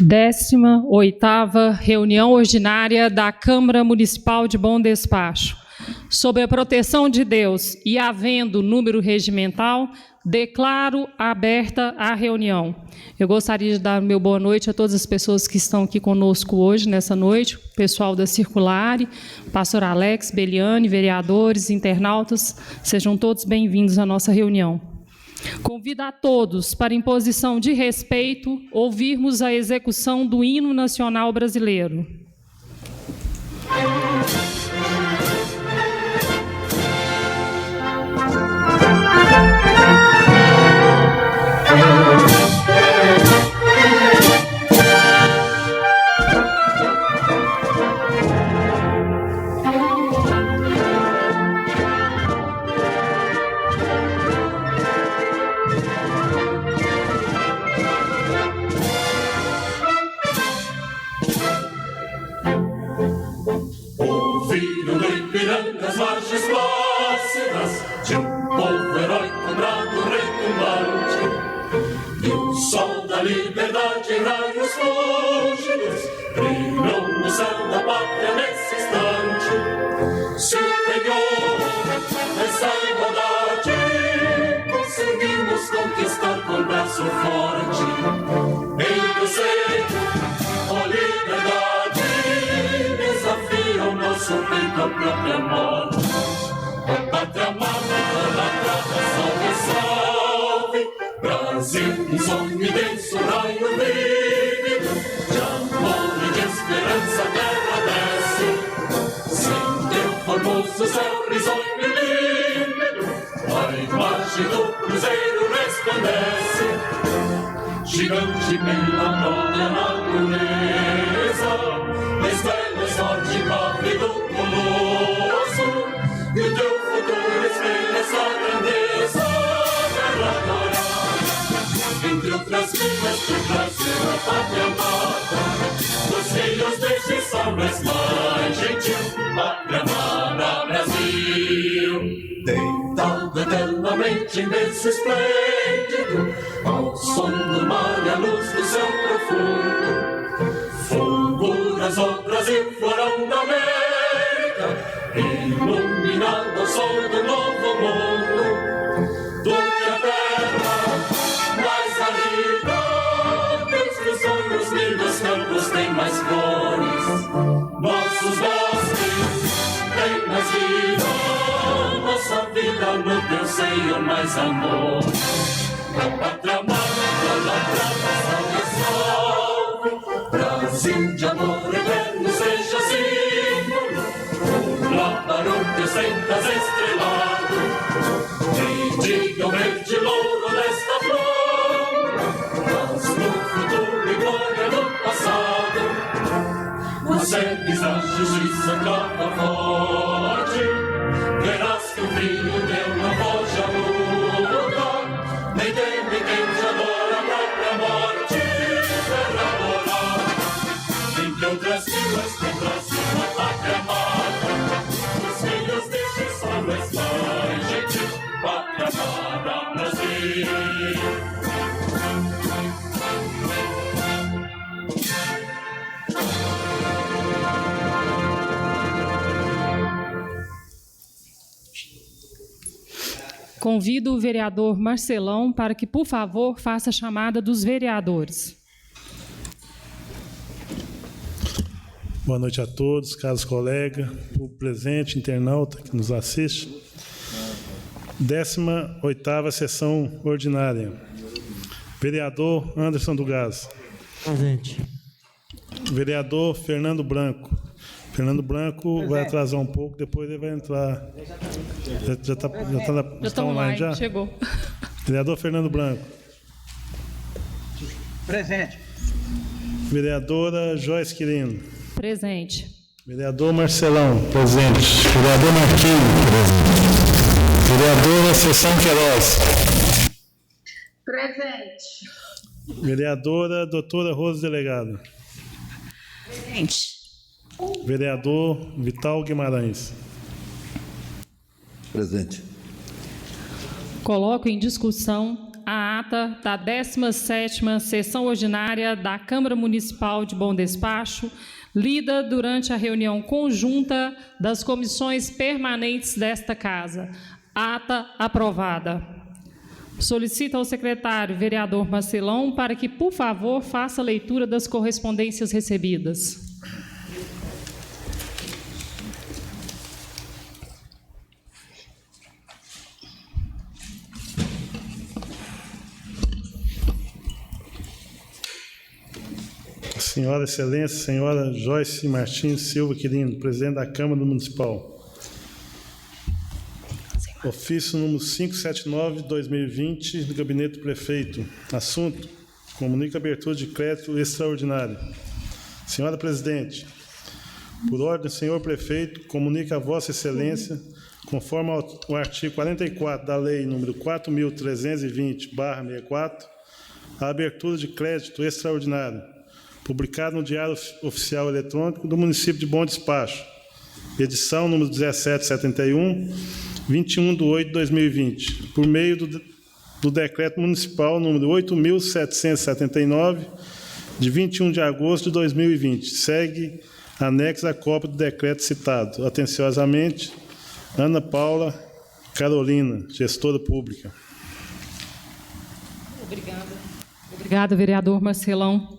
18ª reunião ordinária da Câmara Municipal de Bom Despacho. Sob a proteção de Deus e havendo número regimental, declaro aberta a reunião. Eu gostaria de dar meu boa noite a todas as pessoas que estão aqui conosco hoje, nessa noite, o pessoal da Circulare, pastor Alex, Beliane, vereadores, internautas, sejam todos bem-vindos à nossa reunião. Convido a todos, para em posição de respeito, ouvirmos a execução do hino nacional brasileiro. As margens plácidas de povo heróico, bravo, retumbante, e o sol da liberdade em raios fúlgidos brilhou no céu da pátria nesse instante. Superior essa igualdade, conseguimos conquistar com braço forte. Em preceito, ó liberdade, desafia o nosso peito à própria morte. Ó pátria amada, idolatrada, salve, salve. Brasil, um sonho imenso, raio vívido, de amor e de esperança a terra desce. Sem teu formoso céu risonho e límpido, a imagem do cruzeiro resplandece. Gigante pela própria natureza, estrela sorte pave do colosso, e o teu futuro espelha essa grandeza. Terra dourada, entre outras vidas do Brasil, a pátria amada, dos filhos deste sol mais gentil, pátria amada Brasil. Deitado eternamente em berço esplêndido, ao som do mar e à luz do céu profundo, fulguras o Brasil, florão da América, iluminado ao sol do novo mundo. Do que a terra mais ardida, teus sonhos lindos campos têm mais flores, nossos bosques têm mais vida, nossa vida no teu seio mais amor. A pátria amada, idolatrada, salve, salve. Brasil de amor eterno seja símbolo, um lábaro que ostentas estrelado, e diga o verde louro desta flor, mas no futuro e glória do passado, consegues a justiça clava forte, verás que o filho teu não foge à luta, nem teme quem te adora a própria morte. Terra dourada, entre outras vilas do Brasil, a pátria amada, os filhos deste sol mais gentil, pátria amada Brasil. Convido o vereador Marcelão para que, por favor, faça a chamada dos vereadores. Boa noite a todos, caros colegas, público presente, internauta que nos assiste. 18ª sessão ordinária. Vereador Anderson do Gás. Presente. Vereador Fernando Branco. Fernando Branco vai atrasar um pouco, depois ele vai entrar. Já está online já? Chegou. Vereador Fernando Branco. Presente. Vereadora Joyce Quirino. Presente. Vereador Marcelão. Presente. Vereador Marquinhos. Presente. Vereadora Sessão Queiroz. Presente. Vereadora doutora Rosa Delegado. Presente. Vereador Vital Guimarães. Presente. Coloco em discussão a ata da 17ª Sessão Ordinária da Câmara Municipal de Bom Despacho, lida durante a reunião conjunta das comissões permanentes desta Casa. Ata aprovada. Solicito ao secretário, vereador Marcelão, para que, por favor, faça a leitura das correspondências recebidas. Senhora Excelência, senhora Joyce Martins Silva Quirino, presidente da Câmara Municipal. Ofício número 579 de 2020, do Gabinete do Prefeito. Assunto: comunica abertura de crédito extraordinário. Senhora Presidente, por ordem, senhor Prefeito, comunica a Vossa Excelência, conforme o artigo 44 da Lei número 4.320/64, a abertura de crédito extraordinário, publicado no Diário Oficial Eletrônico do município de Bom Despacho, edição número 1771, 21/8/2020, por meio do Decreto Municipal número 8.779, de 21 de agosto de 2020. Segue anexo à cópia do decreto citado. Atenciosamente, Ana Paula Carolina, gestora pública. Obrigada, vereador Marcelão.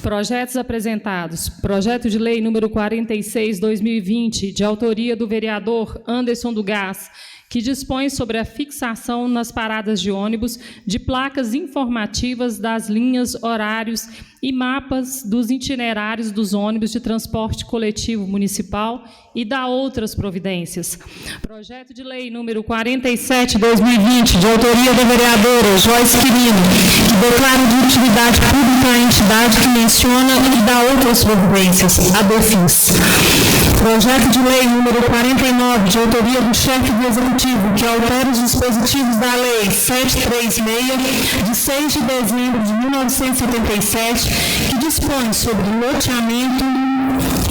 Projetos apresentados. Projeto de lei número 46/2020, de autoria do vereador Anderson do Gás, que dispõe sobre a fixação nas paradas de ônibus de placas informativas das linhas, horários e mapas dos itinerários dos ônibus de transporte coletivo municipal e da outras providências. Projeto de lei número 47/2020, de autoria da vereadora Joyce Quirino, que declara de utilidade pública a entidade que menciona e dá outras providências, a DEFIS. Projeto de lei número 49, de autoria do chefe do Executivo, que altera os dispositivos da Lei 736, de 6 de dezembro de 1977, que dispõe sobre loteamento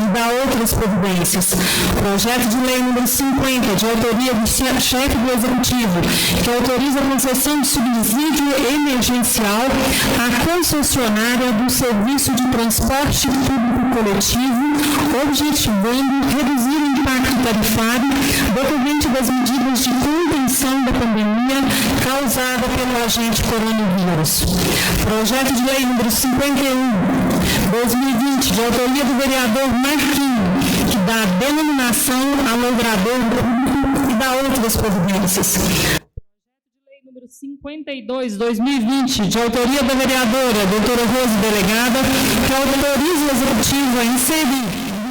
e dá outras providências. Projeto de lei número 50, de autoria do chefe do Executivo, que autoriza a concessão de subsídio emergencial à concessionária do serviço de transporte público coletivo, objetivando reduzir o impacto tarifário decorrente das medidas de contenção da pandemia causada pelo agente coronavírus. Projeto de lei número 51/2020, de autoria do vereador Marquinho, que dá denominação a logrador público e dá outras providências. Projeto de lei número 52/2020, de autoria da vereadora doutora Rose Delegada, que autoriza o Executivo a inserir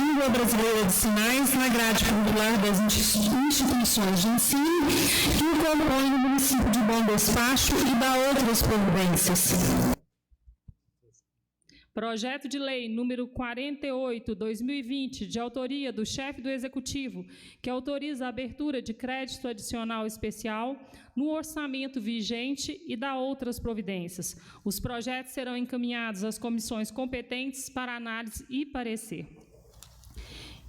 língua brasileira de sinais na grade curricular das instituições de ensino que o compõem no município de Bom Despacho e dá outras providências. Projeto de lei número 48/2020, de autoria do chefe do Executivo, que autoriza a abertura de crédito adicional especial no orçamento vigente e dá outras providências. Os projetos serão encaminhados às comissões competentes para análise e parecer.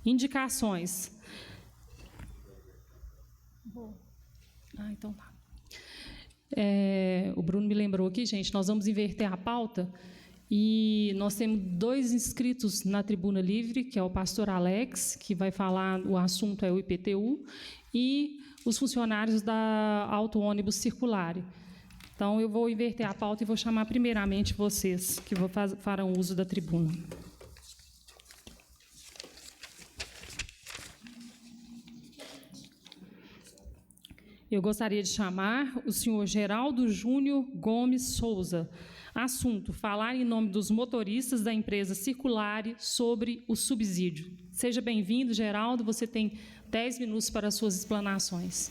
Indicações. Então tá. O Bruno me lembrou aqui, gente, nós vamos inverter a pauta. E nós temos 2 inscritos na tribuna livre, que é o pastor Alex, que vai falar, o assunto é o IPTU, e os funcionários da Auto Ônibus Circulare. Então, eu vou inverter a pauta e vou chamar primeiramente vocês, que farão uso da tribuna. Eu gostaria de chamar o senhor Geraldo Júnior Gomes Souza. Assunto: falar em nome dos motoristas da empresa Circulare sobre o subsídio. Seja bem-vindo, Geraldo. Você tem 10 minutos para as suas explanações.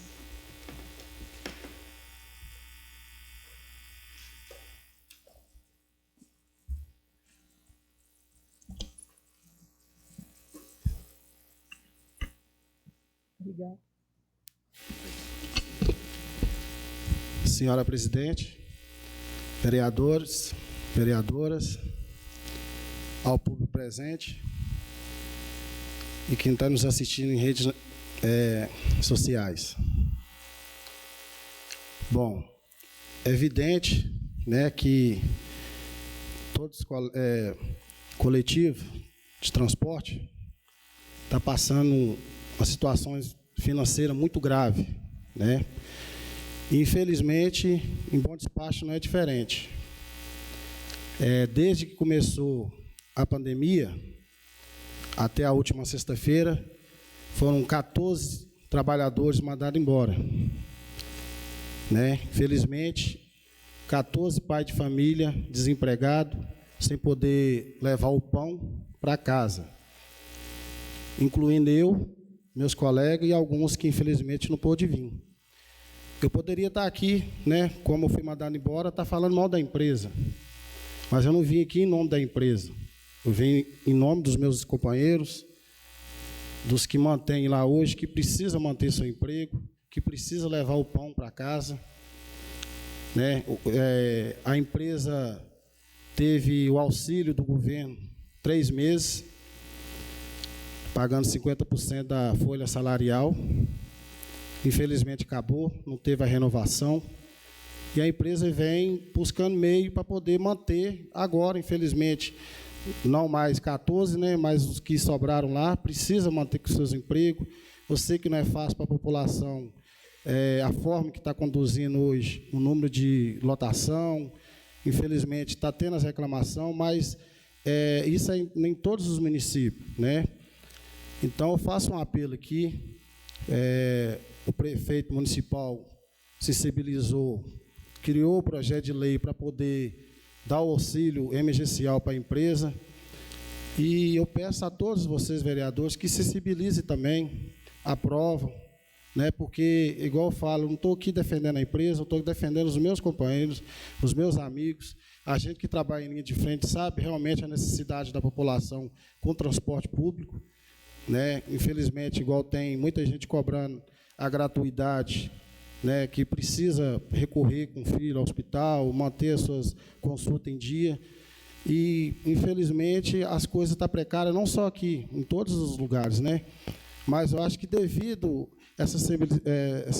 Obrigada. Senhora Presidente, vereadores, vereadoras, ao público presente e quem está nos assistindo em redes sociais. Bom, É evidente, né, que todos coletivo de transporte está passando uma situação financeira muito grave, né? E, infelizmente, em Bom Despacho não é diferente. Desde que começou a pandemia até a última sexta-feira, foram 14 trabalhadores mandados embora, né? Infelizmente, 14 pais de família desempregados, sem poder levar o pão para casa, incluindo eu, meus colegas e alguns que infelizmente não pôde vir. Eu poderia estar aqui, né, como eu fui mandado embora, estar falando mal da empresa, mas eu não vim aqui em nome da empresa. Eu vim em nome dos meus companheiros, dos que mantêm lá hoje, que precisam manter seu emprego, que precisam levar o pão para casa, né? A empresa teve o auxílio do governo 3 meses, pagando 50% da folha salarial. Infelizmente acabou, não teve a renovação. E a empresa vem buscando meio para poder manter agora, infelizmente, não mais 14, né, mas os que sobraram lá, precisa manter com seus empregos. Eu sei que não é fácil para a população, a forma que está conduzindo hoje, o número de lotação, infelizmente está tendo as reclamações, mas isso é em todos os municípios, né? Então, eu faço um apelo aqui, o prefeito municipal sensibilizou, criou o projeto de lei para poder dar o auxílio emergencial para a empresa, e eu peço a todos vocês, vereadores, que sensibilizem também, aprovam, né? Porque, igual eu falo, eu não estou aqui defendendo a empresa, eu estou defendendo os meus companheiros, os meus amigos. A gente que trabalha em linha de frente sabe realmente a necessidade da população com transporte público, né? Infelizmente, igual tem muita gente cobrando a gratuidade, né, que precisa recorrer com o filho ao hospital, manter as suas consultas em dia. E, infelizmente, as coisas estão precárias, não só aqui, em todos os lugares, né? Mas eu acho que, devido a essa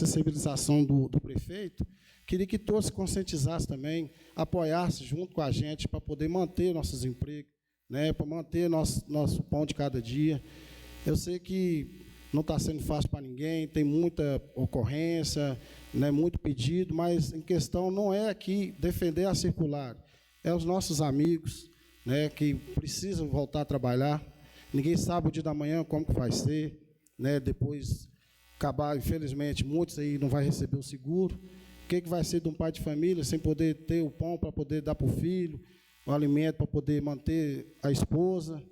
sensibilização do prefeito, queria que todos se conscientizassem também, apoiassem junto com a gente para poder manter nossos empregos, né, para manter nosso pão de cada dia. Eu sei que não está sendo fácil para ninguém, tem muita ocorrência, né, muito pedido, mas em questão não é aqui defender a circular, é os nossos amigos, né, que precisam voltar a trabalhar. Ninguém sabe o dia da manhã como que vai ser, né, depois acabar, infelizmente, muitos aí não vai receber o seguro. O que vai ser de um pai de família sem poder ter o pão para poder dar para o filho, o alimento para poder manter a esposa?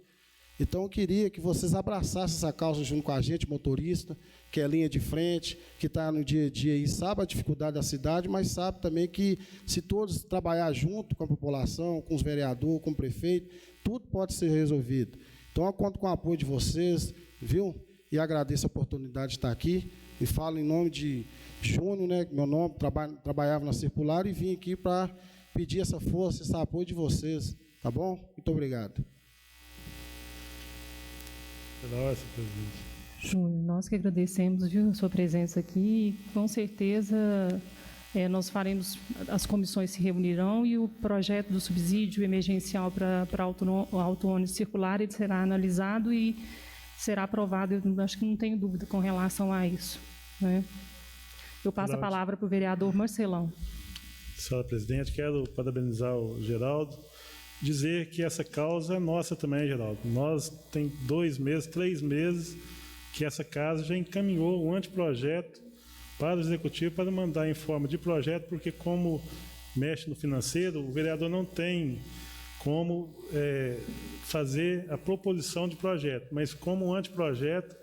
Então, eu queria que vocês abraçassem essa causa junto com a gente, motorista, que é linha de frente, que está no dia a dia e sabe a dificuldade da cidade, mas sabe também que, se todos trabalhar junto com a população, com os vereadores, com o prefeito, tudo pode ser resolvido. Então, eu conto com o apoio de vocês, viu? E agradeço a oportunidade de estar aqui. E falo em nome de Júnior, né? Meu nome, trabalhava na Circular, e vim aqui para pedir essa força, esse apoio de vocês. Tá bom? Muito obrigado. Júnior, nós que agradecemos, viu, a sua presença aqui, e com certeza nós faremos, as comissões se reunirão e o projeto do subsídio emergencial para auto-ônibus circular, ele será analisado e será aprovado. Eu acho que não tenho dúvida com relação a isso, né? Eu passo a palavra para o vereador Marcelão. Senhora presidente, quero parabenizar o Geraldo, dizer que essa causa é nossa também, Geraldo. Nós tem 2 meses, 3 meses que essa casa já encaminhou um anteprojeto para o executivo para mandar em forma de projeto, porque, como mexe no financeiro, o vereador não tem como fazer a proposição de projeto, mas como um anteprojeto,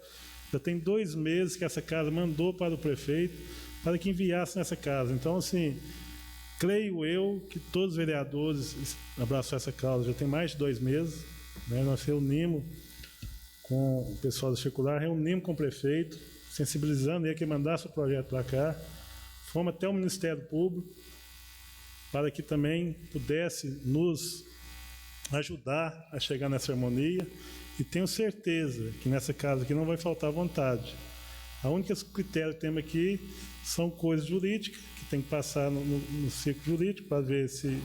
já tem 2 meses que essa casa mandou para o prefeito para que enviasse nessa casa. Então, assim, creio eu que todos os vereadores abraçaram essa causa, já tem mais de 2 meses, né? Nós reunimos com o pessoal da Circular, reunimos com o prefeito, sensibilizando ele que mandasse o projeto para cá, fomos até o Ministério Público, para que também pudesse nos ajudar a chegar nessa harmonia, e tenho certeza que nessa casa aqui não vai faltar vontade. A única critério que temos aqui são coisas jurídicas, que tem que passar no ciclo jurídico para ver se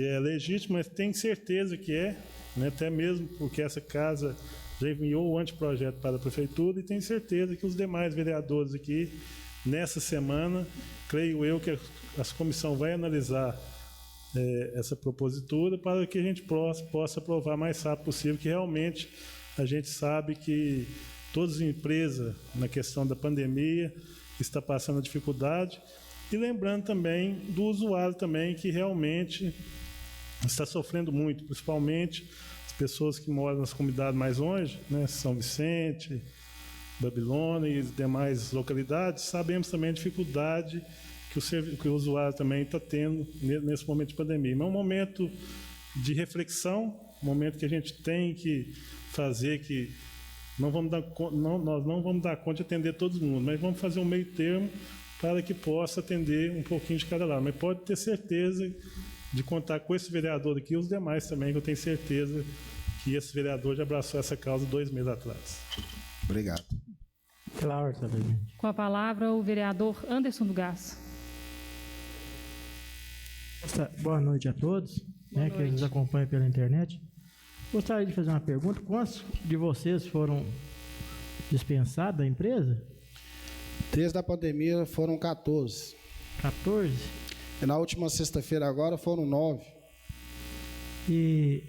é legítimo, mas tem certeza que é, né? Até mesmo porque essa casa já enviou o anteprojeto para a Prefeitura e tem certeza que os demais vereadores aqui, nessa semana, creio eu que a comissão vai analisar essa propositura para que a gente possa aprovar mais rápido possível, que realmente a gente sabe que todas as empresas, na questão da pandemia, está passando dificuldade, e lembrando também do usuário também, que realmente está sofrendo muito, principalmente as pessoas que moram nas comunidades mais longe, né, São Vicente, Babilônia e demais localidades, sabemos também a dificuldade que o usuário também está tendo nesse momento de pandemia. Mas é um momento de reflexão, um momento que a gente tem que fazer, que nós não vamos dar conta de atender todo mundo, mas vamos fazer um meio termo para que possa atender um pouquinho de cada lado. Mas pode ter certeza de contar com esse vereador aqui e os demais também, que eu tenho certeza que esse vereador já abraçou essa causa 2 meses atrás. Obrigado. Claro, presidente. Com a palavra, o vereador Anderson do Gás. Boa noite a todos, que nos acompanham pela internet. Gostaria de fazer uma pergunta. Quantos de vocês foram dispensados da empresa? Desde a pandemia foram 14. 14? E na última sexta-feira agora foram 9. E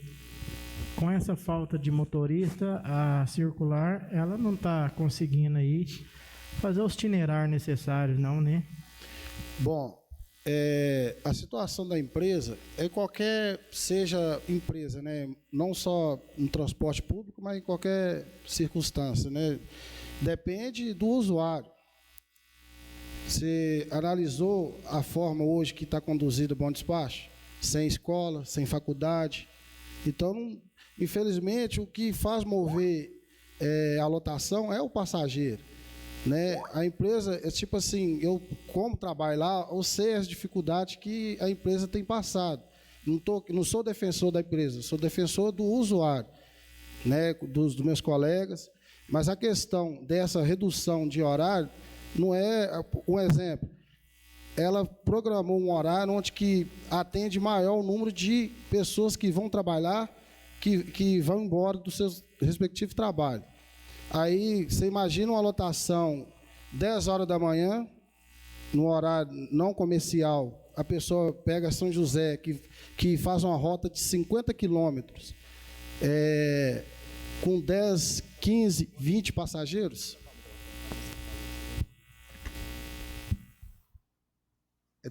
com essa falta de motorista, a circular, ela não está conseguindo aí fazer os itinerários necessários, não, né? Bom, a situação da empresa é qualquer seja empresa, né? Não só no transporte público, mas em qualquer circunstância, né? Depende do usuário. Você analisou a forma hoje que está conduzido o Bom Despacho? Sem escola, sem faculdade. Então, infelizmente, o que faz mover a lotação é o passageiro, né? A empresa, é tipo assim, eu como trabalho lá, eu sei as dificuldades que a empresa tem passado. Não sou defensor da empresa, sou defensor do usuário, né? Dos meus colegas, mas a questão dessa redução de horário não é um exemplo. Ela programou um horário onde que atende maior o número de pessoas que vão trabalhar, que vão embora dos seus respectivos trabalhos. Aí, você imagina uma lotação 10 horas da manhã, no horário não comercial, a pessoa pega São José, que faz uma rota de 50 quilômetros, com 10, 15, 20 passageiros.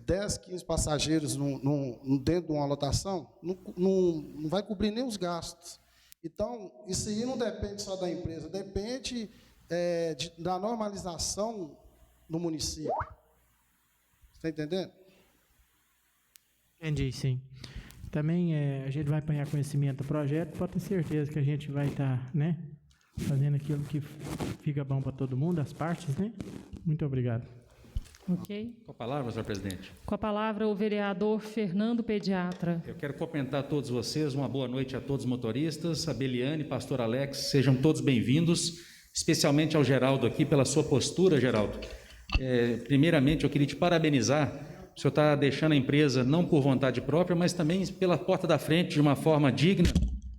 10, 15 passageiros dentro de uma lotação, não vai cobrir nem os gastos. Então, isso aí não depende só da empresa, depende da normalização no município. Está entendendo? Entendi, sim. Também a gente vai apanhar conhecimento do projeto, pode ter certeza que a gente vai estar, né, fazendo aquilo que fica bom para todo mundo, as partes, né? Muito obrigado. Ok. Com a palavra, senhor presidente. Com a palavra, o vereador Fernando Pediatra. Eu quero cumprimentar a todos vocês, uma boa noite a todos os motoristas, a Beliane, pastor Alex, sejam todos bem-vindos, especialmente ao Geraldo aqui, pela sua postura, Geraldo. Primeiramente, eu queria te parabenizar, o senhor está deixando a empresa não por vontade própria, mas também pela porta da frente, de uma forma digna,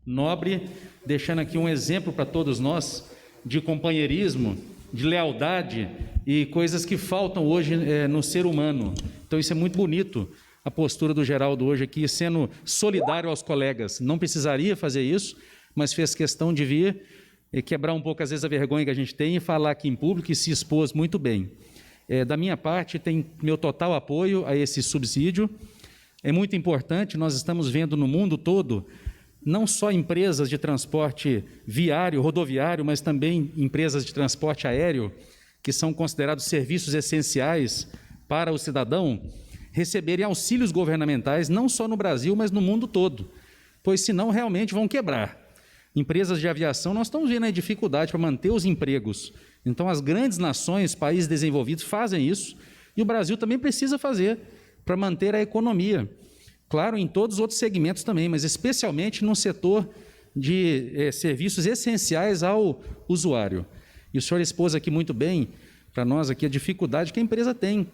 nobre, deixando aqui um exemplo para todos nós de companheirismo, de lealdade e coisas que faltam hoje no ser humano. Então isso é muito bonito, a postura do Geraldo hoje aqui, sendo solidário aos colegas. Não precisaria fazer isso, mas fez questão de vir e quebrar um pouco às vezes a vergonha que a gente tem e falar aqui em público, e se expôs muito bem. Da minha parte, tem meu total apoio a esse subsídio. É muito importante, nós estamos vendo no mundo todo, não só empresas de transporte viário, rodoviário, mas também empresas de transporte aéreo, que são considerados serviços essenciais para o cidadão, receberem auxílios governamentais, não só no Brasil, mas no mundo todo, pois senão realmente vão quebrar. Empresas de aviação, nós estamos vendo a dificuldade para manter os empregos. Então, as grandes nações, países desenvolvidos, fazem isso, e o Brasil também precisa fazer para manter a economia. Claro, em todos os outros segmentos também, mas especialmente no setor de serviços essenciais ao usuário. E o senhor expôs aqui muito bem, para nós aqui, a dificuldade que a empresa tem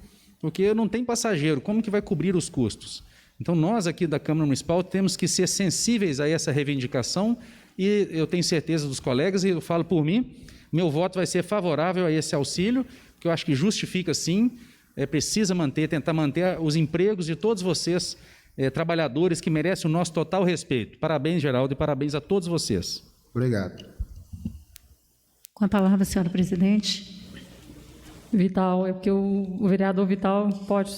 porque não tem passageiro, como que vai cobrir os custos? Então, nós aqui da Câmara Municipal temos que ser sensíveis a essa reivindicação e eu tenho certeza dos colegas, e eu falo por mim, meu voto vai ser favorável a esse auxílio, que eu acho que justifica sim, precisa tentar manter os empregos de todos vocês, trabalhadores que merecem o nosso total respeito. Parabéns, Geraldo, e parabéns a todos vocês. Obrigado. Com a palavra, senhora presidente. Vital, é porque o vereador Vital pode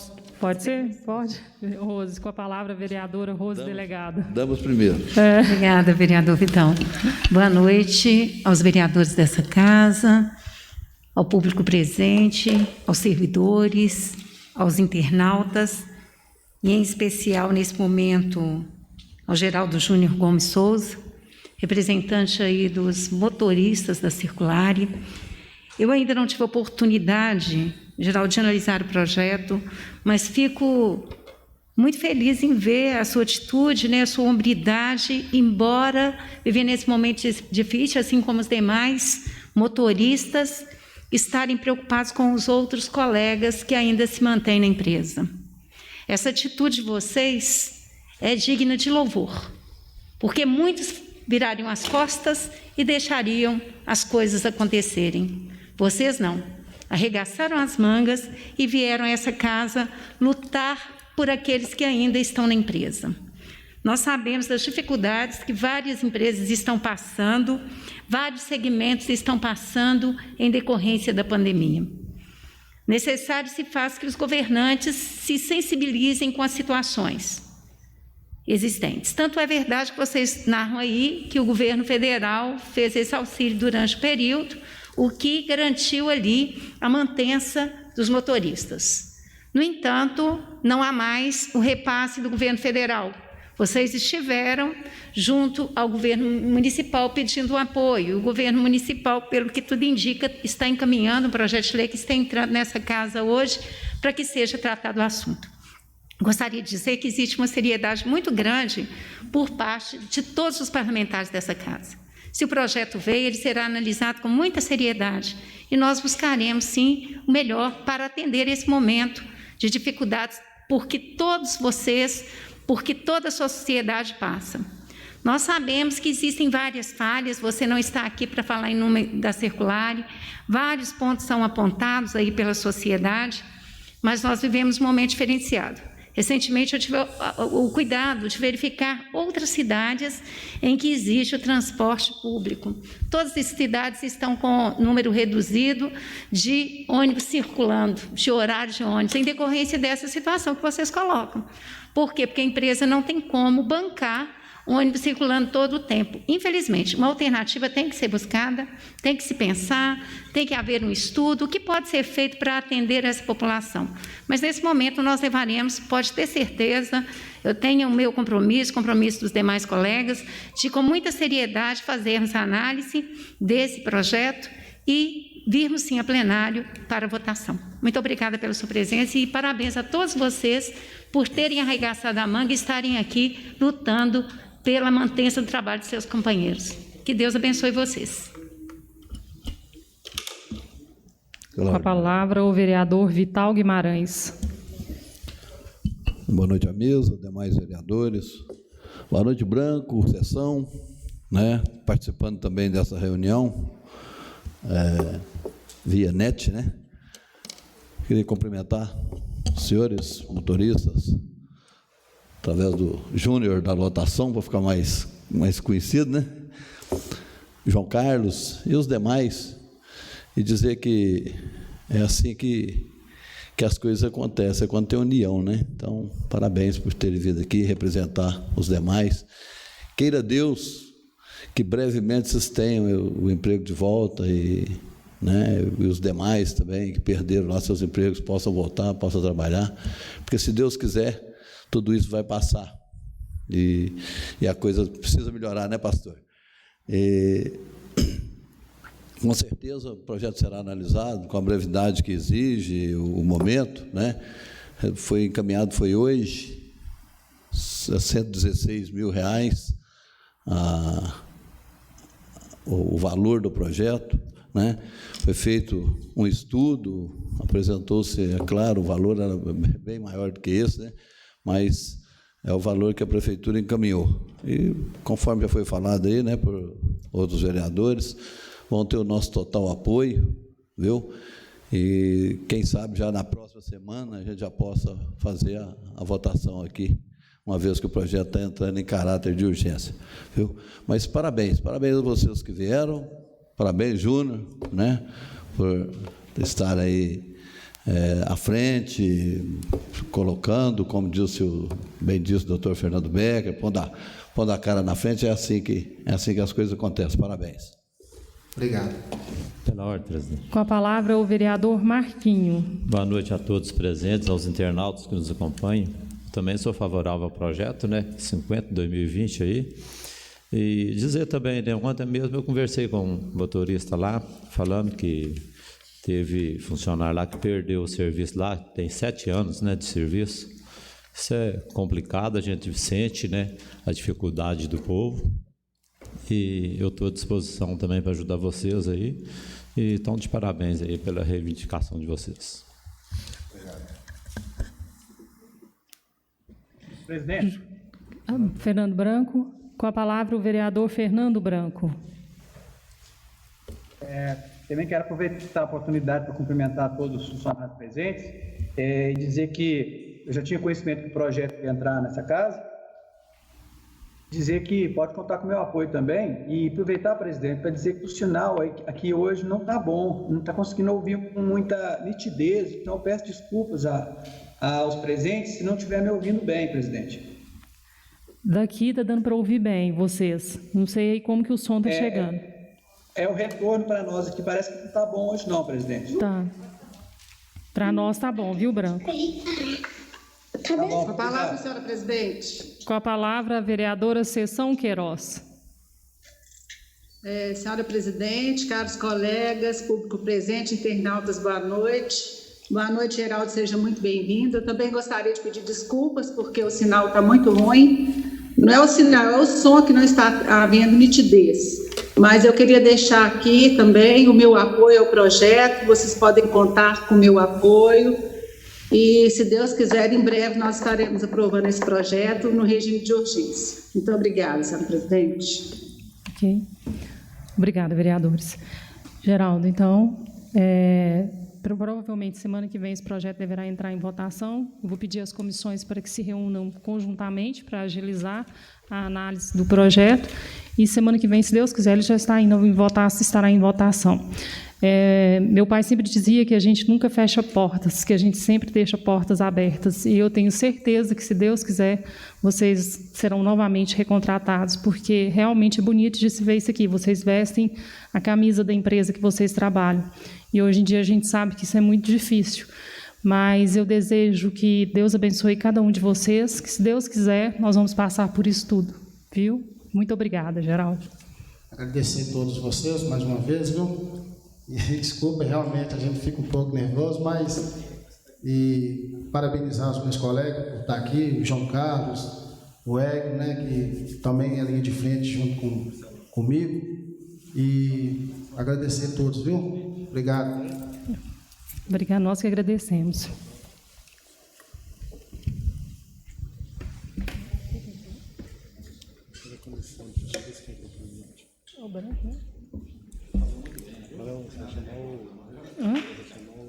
ser? Pode. Rose, com a palavra, vereadora Rose, delegada. Damos primeiro. Obrigada, vereador Vital. Boa noite aos vereadores dessa casa, ao público presente, aos servidores, aos internautas, e em especial, nesse momento, ao Geraldo Júnior Gomes Souza, representante aí dos motoristas da Circulare. Eu ainda não tive a oportunidade, Geraldo, de analisar o projeto, mas fico muito feliz em ver a sua atitude, né, a sua hombridade, embora vivendo nesse momento difícil, assim como os demais motoristas, estarem preocupados com os outros colegas que ainda se mantêm na empresa. Essa atitude de vocês é digna de louvor, porque muitos virariam as costas e deixariam as coisas acontecerem. Vocês não. Arregaçaram as mangas e vieram a essa casa lutar por aqueles que ainda estão na empresa. Nós sabemos das dificuldades que várias empresas estão passando, vários segmentos estão passando em decorrência da pandemia. Necessário se faz que os governantes se sensibilizem com as situações existentes. Tanto é verdade que vocês narram aí que o governo federal fez esse auxílio durante o período, o que garantiu ali a mantença dos motoristas. No entanto, não há mais o repasse do governo federal. Vocês estiveram junto ao governo municipal pedindo apoio. O governo municipal, pelo que tudo indica, está encaminhando um projeto de lei que está entrando nessa casa hoje para que seja tratado o assunto. Gostaria de dizer que existe uma seriedade muito grande por parte de todos os parlamentares dessa casa. Se o projeto veio, ele será analisado com muita seriedade e nós buscaremos, sim, o melhor para atender esse momento de dificuldades, porque todos vocês, porque toda a sociedade passa. Nós sabemos que existem várias falhas, você não está aqui para falar em nome da Circulare, vários pontos são apontados aí pela sociedade, mas nós vivemos um momento diferenciado. Recentemente, eu tive o cuidado de verificar outras cidades em que existe o transporte público. Todas as cidades estão com número reduzido de ônibus circulando, de horário de ônibus, em decorrência dessa situação que vocês colocam. Por quê? Porque a empresa não tem como bancar ônibus circulando todo o tempo. Infelizmente, uma alternativa tem que ser buscada, tem que se pensar, tem que haver um estudo, o que pode ser feito para atender essa população. Mas, nesse momento, nós levaremos, pode ter certeza, eu tenho o meu compromisso dos demais colegas, de, com muita seriedade, fazermos a análise desse projeto e virmos, sim, a plenário para votação. Muito obrigada pela sua presença e parabéns a todos vocês por terem arregaçado a manga e estarem aqui lutando pela manutenção do trabalho de seus companheiros. Que Deus abençoe vocês. Com a palavra, o vereador Vital Guimarães. Boa noite à mesa, demais vereadores. Boa noite, Branco, sessão, né? Participando também dessa reunião, via net, né? Queria cumprimentar os senhores motoristas, através do Júnior da lotação, para ficar mais conhecido, né? João Carlos e os demais, e dizer que é assim que as coisas acontecem, é quando tem união, né? Então, parabéns por terem vindo aqui representar os demais. Queira Deus que brevemente vocês tenham o emprego de volta e os demais também que perderam lá seus empregos possam voltar, possam trabalhar, porque se Deus quiser, tudo isso vai passar e a coisa precisa melhorar, né, pastor? Com certeza o projeto será analisado com a brevidade que exige o momento, né? Foi encaminhado, foi hoje, a R$116 mil o valor do projeto, né? Foi feito um estudo, apresentou-se, é claro, o valor era bem maior do que esse, né? Mas é o valor que a prefeitura encaminhou. E, conforme já foi falado aí, né, por outros vereadores, vão ter o nosso total apoio, viu? E, quem sabe, já na próxima semana, a gente já possa fazer a votação aqui, uma vez que o projeto está entrando em caráter de urgência, viu? Mas parabéns a vocês que vieram, parabéns, Júnior, né, por estar aí à frente, colocando, como bem disse o doutor Fernando Becker, pondo a cara na frente, é assim que as coisas acontecem. Parabéns. Obrigado. Pela ordem, presidente. Com a palavra, o vereador Marquinho. Boa noite a todos presentes, aos internautas que nos acompanham. Também sou favorável ao projeto, né, 50/2020 aí. E dizer também, né, ontem mesmo eu conversei com um motorista lá, falando que teve funcionário lá que perdeu o serviço lá, tem 7 anos, né, de serviço. Isso é complicado, a gente sente, né, a dificuldade do povo. E eu estou à disposição também para ajudar vocês aí. E estão de parabéns aí pela reivindicação de vocês. Presidente. Fernando Branco. Com a palavra, o vereador Fernando Branco. Também quero aproveitar a oportunidade para cumprimentar todos os funcionários presentes e dizer que eu já tinha conhecimento que o projeto ia entrar nessa casa, dizer que pode contar com o meu apoio também e aproveitar, presidente, para dizer que o sinal aqui hoje não está bom, não está conseguindo ouvir com muita nitidez, então eu peço desculpas aos presentes se não estiver me ouvindo bem, presidente. Daqui está dando para ouvir bem vocês. Não sei aí como que o som está chegando. É o retorno para nós aqui, parece que não está bom hoje não, presidente. Tá. Para nós está bom, viu, Branco? Tá bom, Com a palavra, senhora presidente. Com a palavra, a vereadora Sessão Queiroz. Senhora presidente, caros colegas, público presente, internautas, boa noite. Boa noite, Geraldo, seja muito bem-vindo. Eu também gostaria de pedir desculpas, porque o sinal está muito ruim. Não é o sinal, é o som que não está havendo nitidez. Mas eu queria deixar aqui também o meu apoio ao projeto, vocês podem contar com o meu apoio. E, se Deus quiser, em breve nós estaremos aprovando esse projeto no regime de urgência. Muito obrigada, senhora presidente. Ok. Obrigada, vereadores. Geraldo, então, provavelmente semana que vem esse projeto deverá entrar em votação. Eu vou pedir às comissões para que se reúnam conjuntamente para agilizar a análise do projeto. E semana que vem, se Deus quiser, ele já estará em votação. Meu pai sempre dizia que a gente nunca fecha portas, que a gente sempre deixa portas abertas. E eu tenho certeza que, se Deus quiser, vocês serão novamente recontratados, porque realmente é bonito de se ver isso aqui. Vocês vestem a camisa da empresa que vocês trabalham. E hoje em dia a gente sabe que isso é muito difícil. Mas eu desejo que Deus abençoe cada um de vocês, que, se Deus quiser, nós vamos passar por isso tudo. Viu? Muito obrigada, Geraldo. Agradecer a todos vocês mais uma vez, viu? E desculpa, realmente a gente fica um pouco nervoso, mas parabenizar os meus colegas por estar aqui, o João Carlos, o Ego, né, que também é linha de frente junto comigo, e agradecer a todos, viu? Obrigado. Obrigada, nós que agradecemos.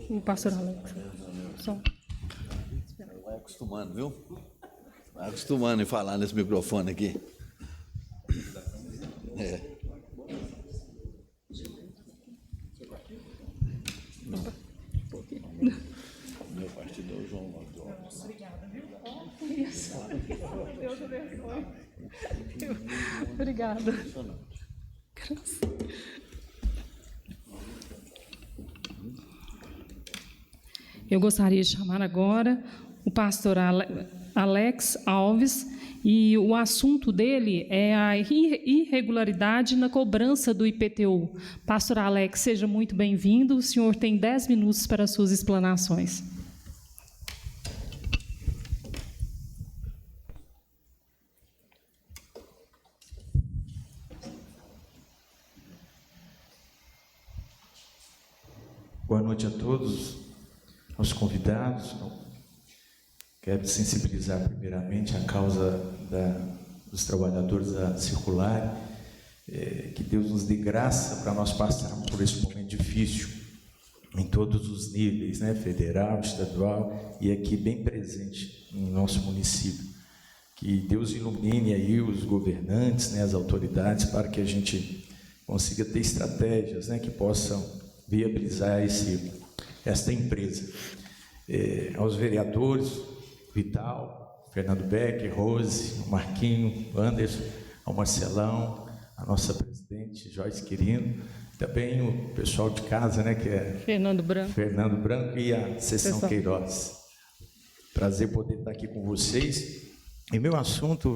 O pastor Alex. Vai acostumando, viu? Vai acostumando em falar nesse microfone aqui. Meu partido é o João Lopes. Obrigada, viu? Isso. Deus abençoe. Obrigada. Eu gostaria de chamar agora o pastor Alex Alves, e o assunto dele é a irregularidade na cobrança do IPTU. Pastor Alex, seja muito bem-vindo. O senhor tem 10 minutos para as suas explanações. Boa noite a todos, aos convidados. Quero sensibilizar primeiramente a causa dos trabalhadores da Circular, que Deus nos dê graça para nós passarmos por esse momento difícil, em todos os níveis, né? Federal, estadual e aqui bem presente no nosso município. Que Deus ilumine aí os governantes, né, as autoridades, para que a gente consiga ter estratégias, né, que possam viabilizar esta empresa. Aos vereadores, Vital, Fernando Becker, Rose, Marquinho, Anderson, ao Marcelão, a nossa presidente, Joyce Quirino, também o pessoal de casa, né, que é Fernando Branco e a Sessão Queiroz. Prazer poder estar aqui com vocês. E meu assunto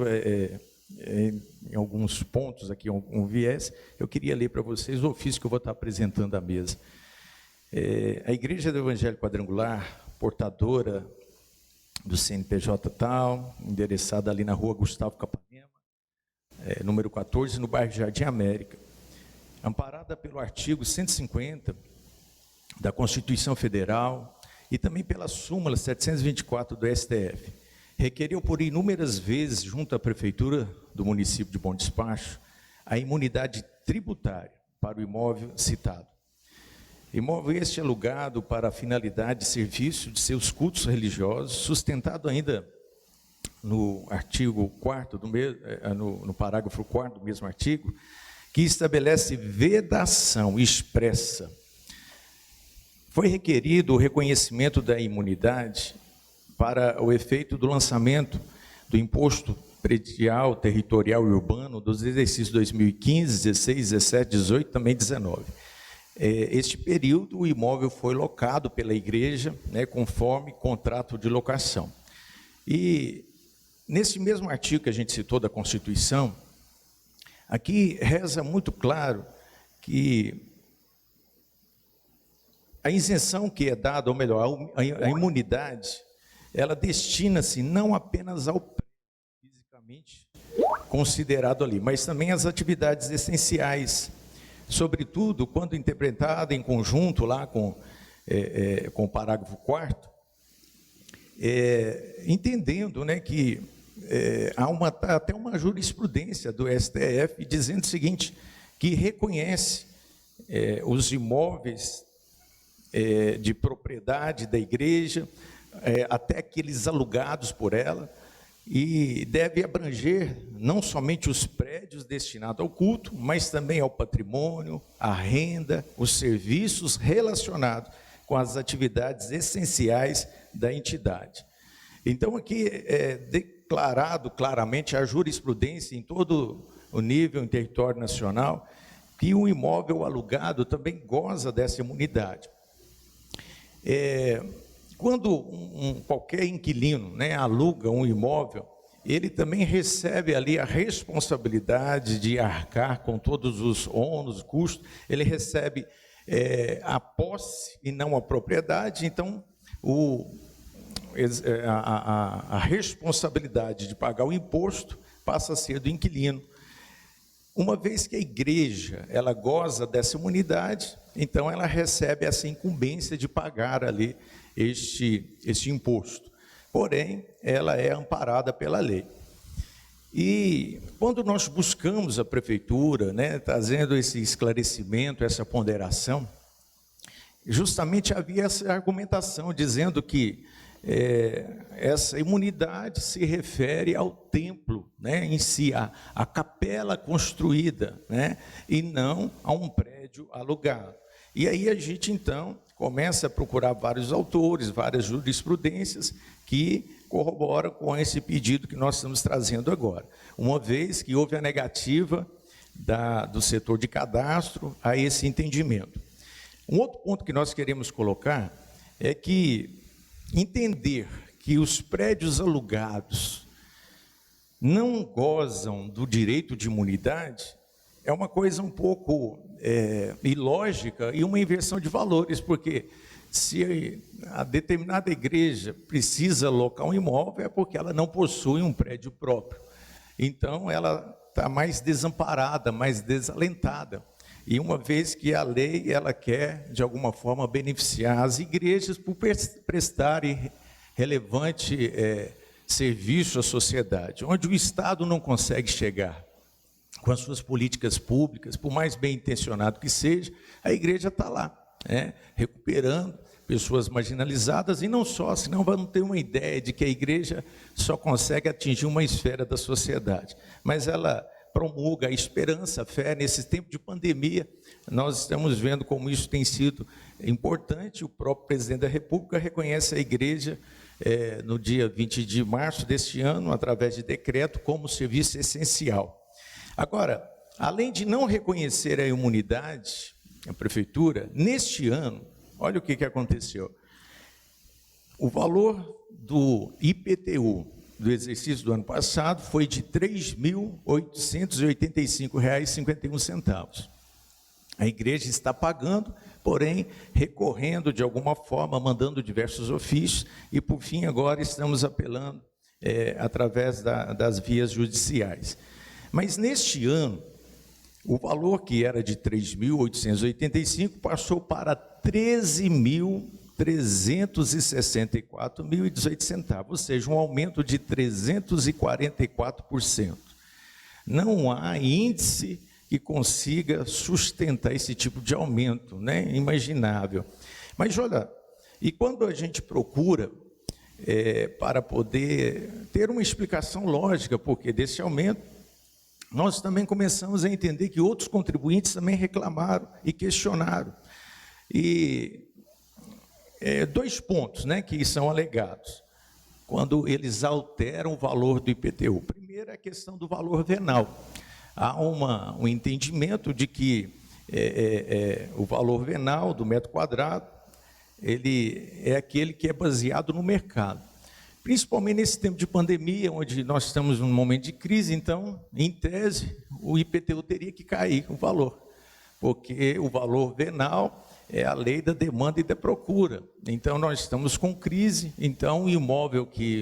em alguns pontos aqui, um viés, eu queria ler para vocês o ofício que eu vou estar apresentando à mesa. A Igreja do Evangelho Quadrangular, portadora do CNPJ tal, endereçada ali na rua Gustavo Capanema, número 14, no bairro Jardim América, amparada pelo artigo 150 da Constituição Federal e também pela súmula 724 do STF, requereu por inúmeras vezes, junto à Prefeitura do município de Bom Despacho, a imunidade tributária para o imóvel citado. Imóvel este alugado para a finalidade de serviço de seus cultos religiosos, sustentado ainda no artigo 4º, no parágrafo 4º do mesmo artigo, que estabelece vedação expressa. Foi requerido o reconhecimento da imunidade para o efeito do lançamento do Imposto Predial, Territorial e Urbano dos exercícios 2015, 16, 17, 18 e também 19. Este período, o imóvel foi locado pela igreja, né, conforme contrato de locação. E nesse mesmo artigo que a gente citou da Constituição, aqui reza muito claro que a isenção que é dada, ou melhor, a imunidade, ela destina-se não apenas ao prédio fisicamente considerado ali, mas também às atividades essenciais, sobretudo quando interpretada em conjunto lá com o parágrafo 4º, entendendo, né, que há até uma jurisprudência do STF dizendo o seguinte, que reconhece os imóveis de propriedade da igreja, até aqueles alugados por ela, e deve abranger não somente os prédios destinados ao culto, mas também ao patrimônio, à renda, os serviços relacionados com as atividades essenciais da entidade. Então, aqui é declarado claramente a jurisprudência em todo o nível, em território nacional, que o imóvel alugado também goza dessa imunidade. Quando qualquer inquilino, né, aluga um imóvel, ele também recebe ali a responsabilidade de arcar com todos os ônus, custos, ele recebe a posse e não a propriedade, então a responsabilidade de pagar o imposto passa a ser do inquilino. Uma vez que a igreja ela goza dessa imunidade, então ela recebe essa incumbência de pagar ali este imposto. Porém, ela é amparada pela lei. E quando nós buscamos a prefeitura, né, trazendo esse esclarecimento, essa ponderação, justamente havia essa argumentação dizendo que essa imunidade se refere ao templo, né, em si, a capela construída, né, e não a um prédio alugado. E aí a gente, então, começa a procurar vários autores, várias jurisprudências que corroboram com esse pedido que nós estamos trazendo agora. Uma vez que houve a negativa do setor de cadastro a esse entendimento. Um outro ponto que nós queremos colocar é que entender que os prédios alugados não gozam do direito de imunidade é uma coisa um pouco ilógica e uma inversão de valores, porque se a determinada igreja precisa alocar um imóvel é porque ela não possui um prédio próprio. Então, ela está mais desamparada, mais desalentada. E uma vez que a lei ela quer, de alguma forma, beneficiar as igrejas por prestarem relevante serviço à sociedade, onde o Estado não consegue chegar com as suas políticas públicas, por mais bem intencionado que seja, a igreja está lá, recuperando pessoas marginalizadas, e não só, senão vamos ter uma ideia de que a igreja só consegue atingir uma esfera da sociedade, mas ela promulga a esperança, a fé. Nesse tempo de pandemia, nós estamos vendo como isso tem sido importante. O próprio presidente da República reconhece a igreja no dia 20 de março deste ano, através de decreto, como serviço essencial. Agora, além de não reconhecer a imunidade, a prefeitura, neste ano, olha o que aconteceu. O valor do IPTU do exercício do ano passado foi de R$ 3.885,51. A igreja está pagando, porém, recorrendo de alguma forma, mandando diversos ofícios, e, por fim, agora estamos apelando através das vias judiciais. Mas, neste ano, o valor que era de R$ 3.885 passou para R$ 13.364,18, ou seja, um aumento de 344%. Não há índice que consiga sustentar esse tipo de aumento, né? Imaginável. Mas olha, e quando a gente procura para poder ter uma explicação lógica porque desse aumento, nós também começamos a entender que outros contribuintes também reclamaram e questionaram. E dois pontos, né, que são alegados quando eles alteram o valor do IPTU. Primeiro é a questão do valor venal. Há um entendimento de que o valor venal do metro quadrado, ele é aquele que é baseado no mercado. Principalmente nesse tempo de pandemia, onde nós estamos num momento de crise, então, em tese, o IPTU teria que cair o valor, porque o valor venal é a lei da demanda e da procura. Então, nós estamos com crise, então, o imóvel que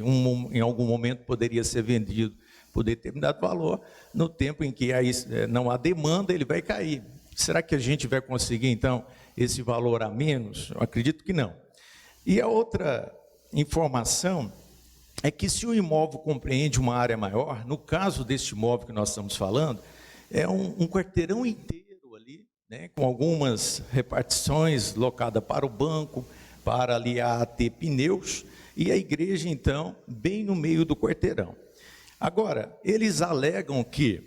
em algum momento poderia ser vendido por determinado valor, no tempo em que não há demanda, ele vai cair. Será que a gente vai conseguir, então, esse valor a menos? Eu acredito que não. E a outra informação é que se o imóvel compreende uma área maior, no caso deste imóvel que nós estamos falando, é um quarteirão inteiro ali, né, com algumas repartições locadas para o banco, para ali a AT Pneus, e a igreja, então, bem no meio do quarteirão. Agora, eles alegam que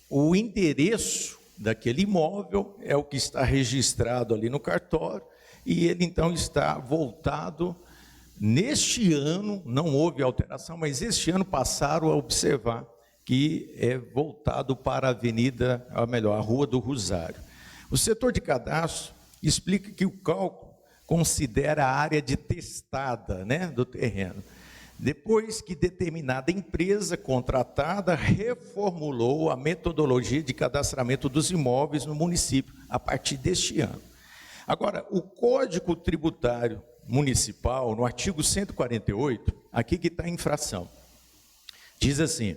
o endereço daquele imóvel é o que está registrado ali no cartório, e ele, então, está voltado. Neste ano, não houve alteração, mas este ano passaram a observar que é voltado para a avenida, ou melhor, a Rua do Rosário. O setor de cadastro explica que o cálculo considera a área de testada, né, do terreno, depois que determinada empresa contratada reformulou a metodologia de cadastramento dos imóveis no município a partir deste ano. Agora, o Código Tributário Municipal, no artigo 148, aqui que está a infração, diz assim: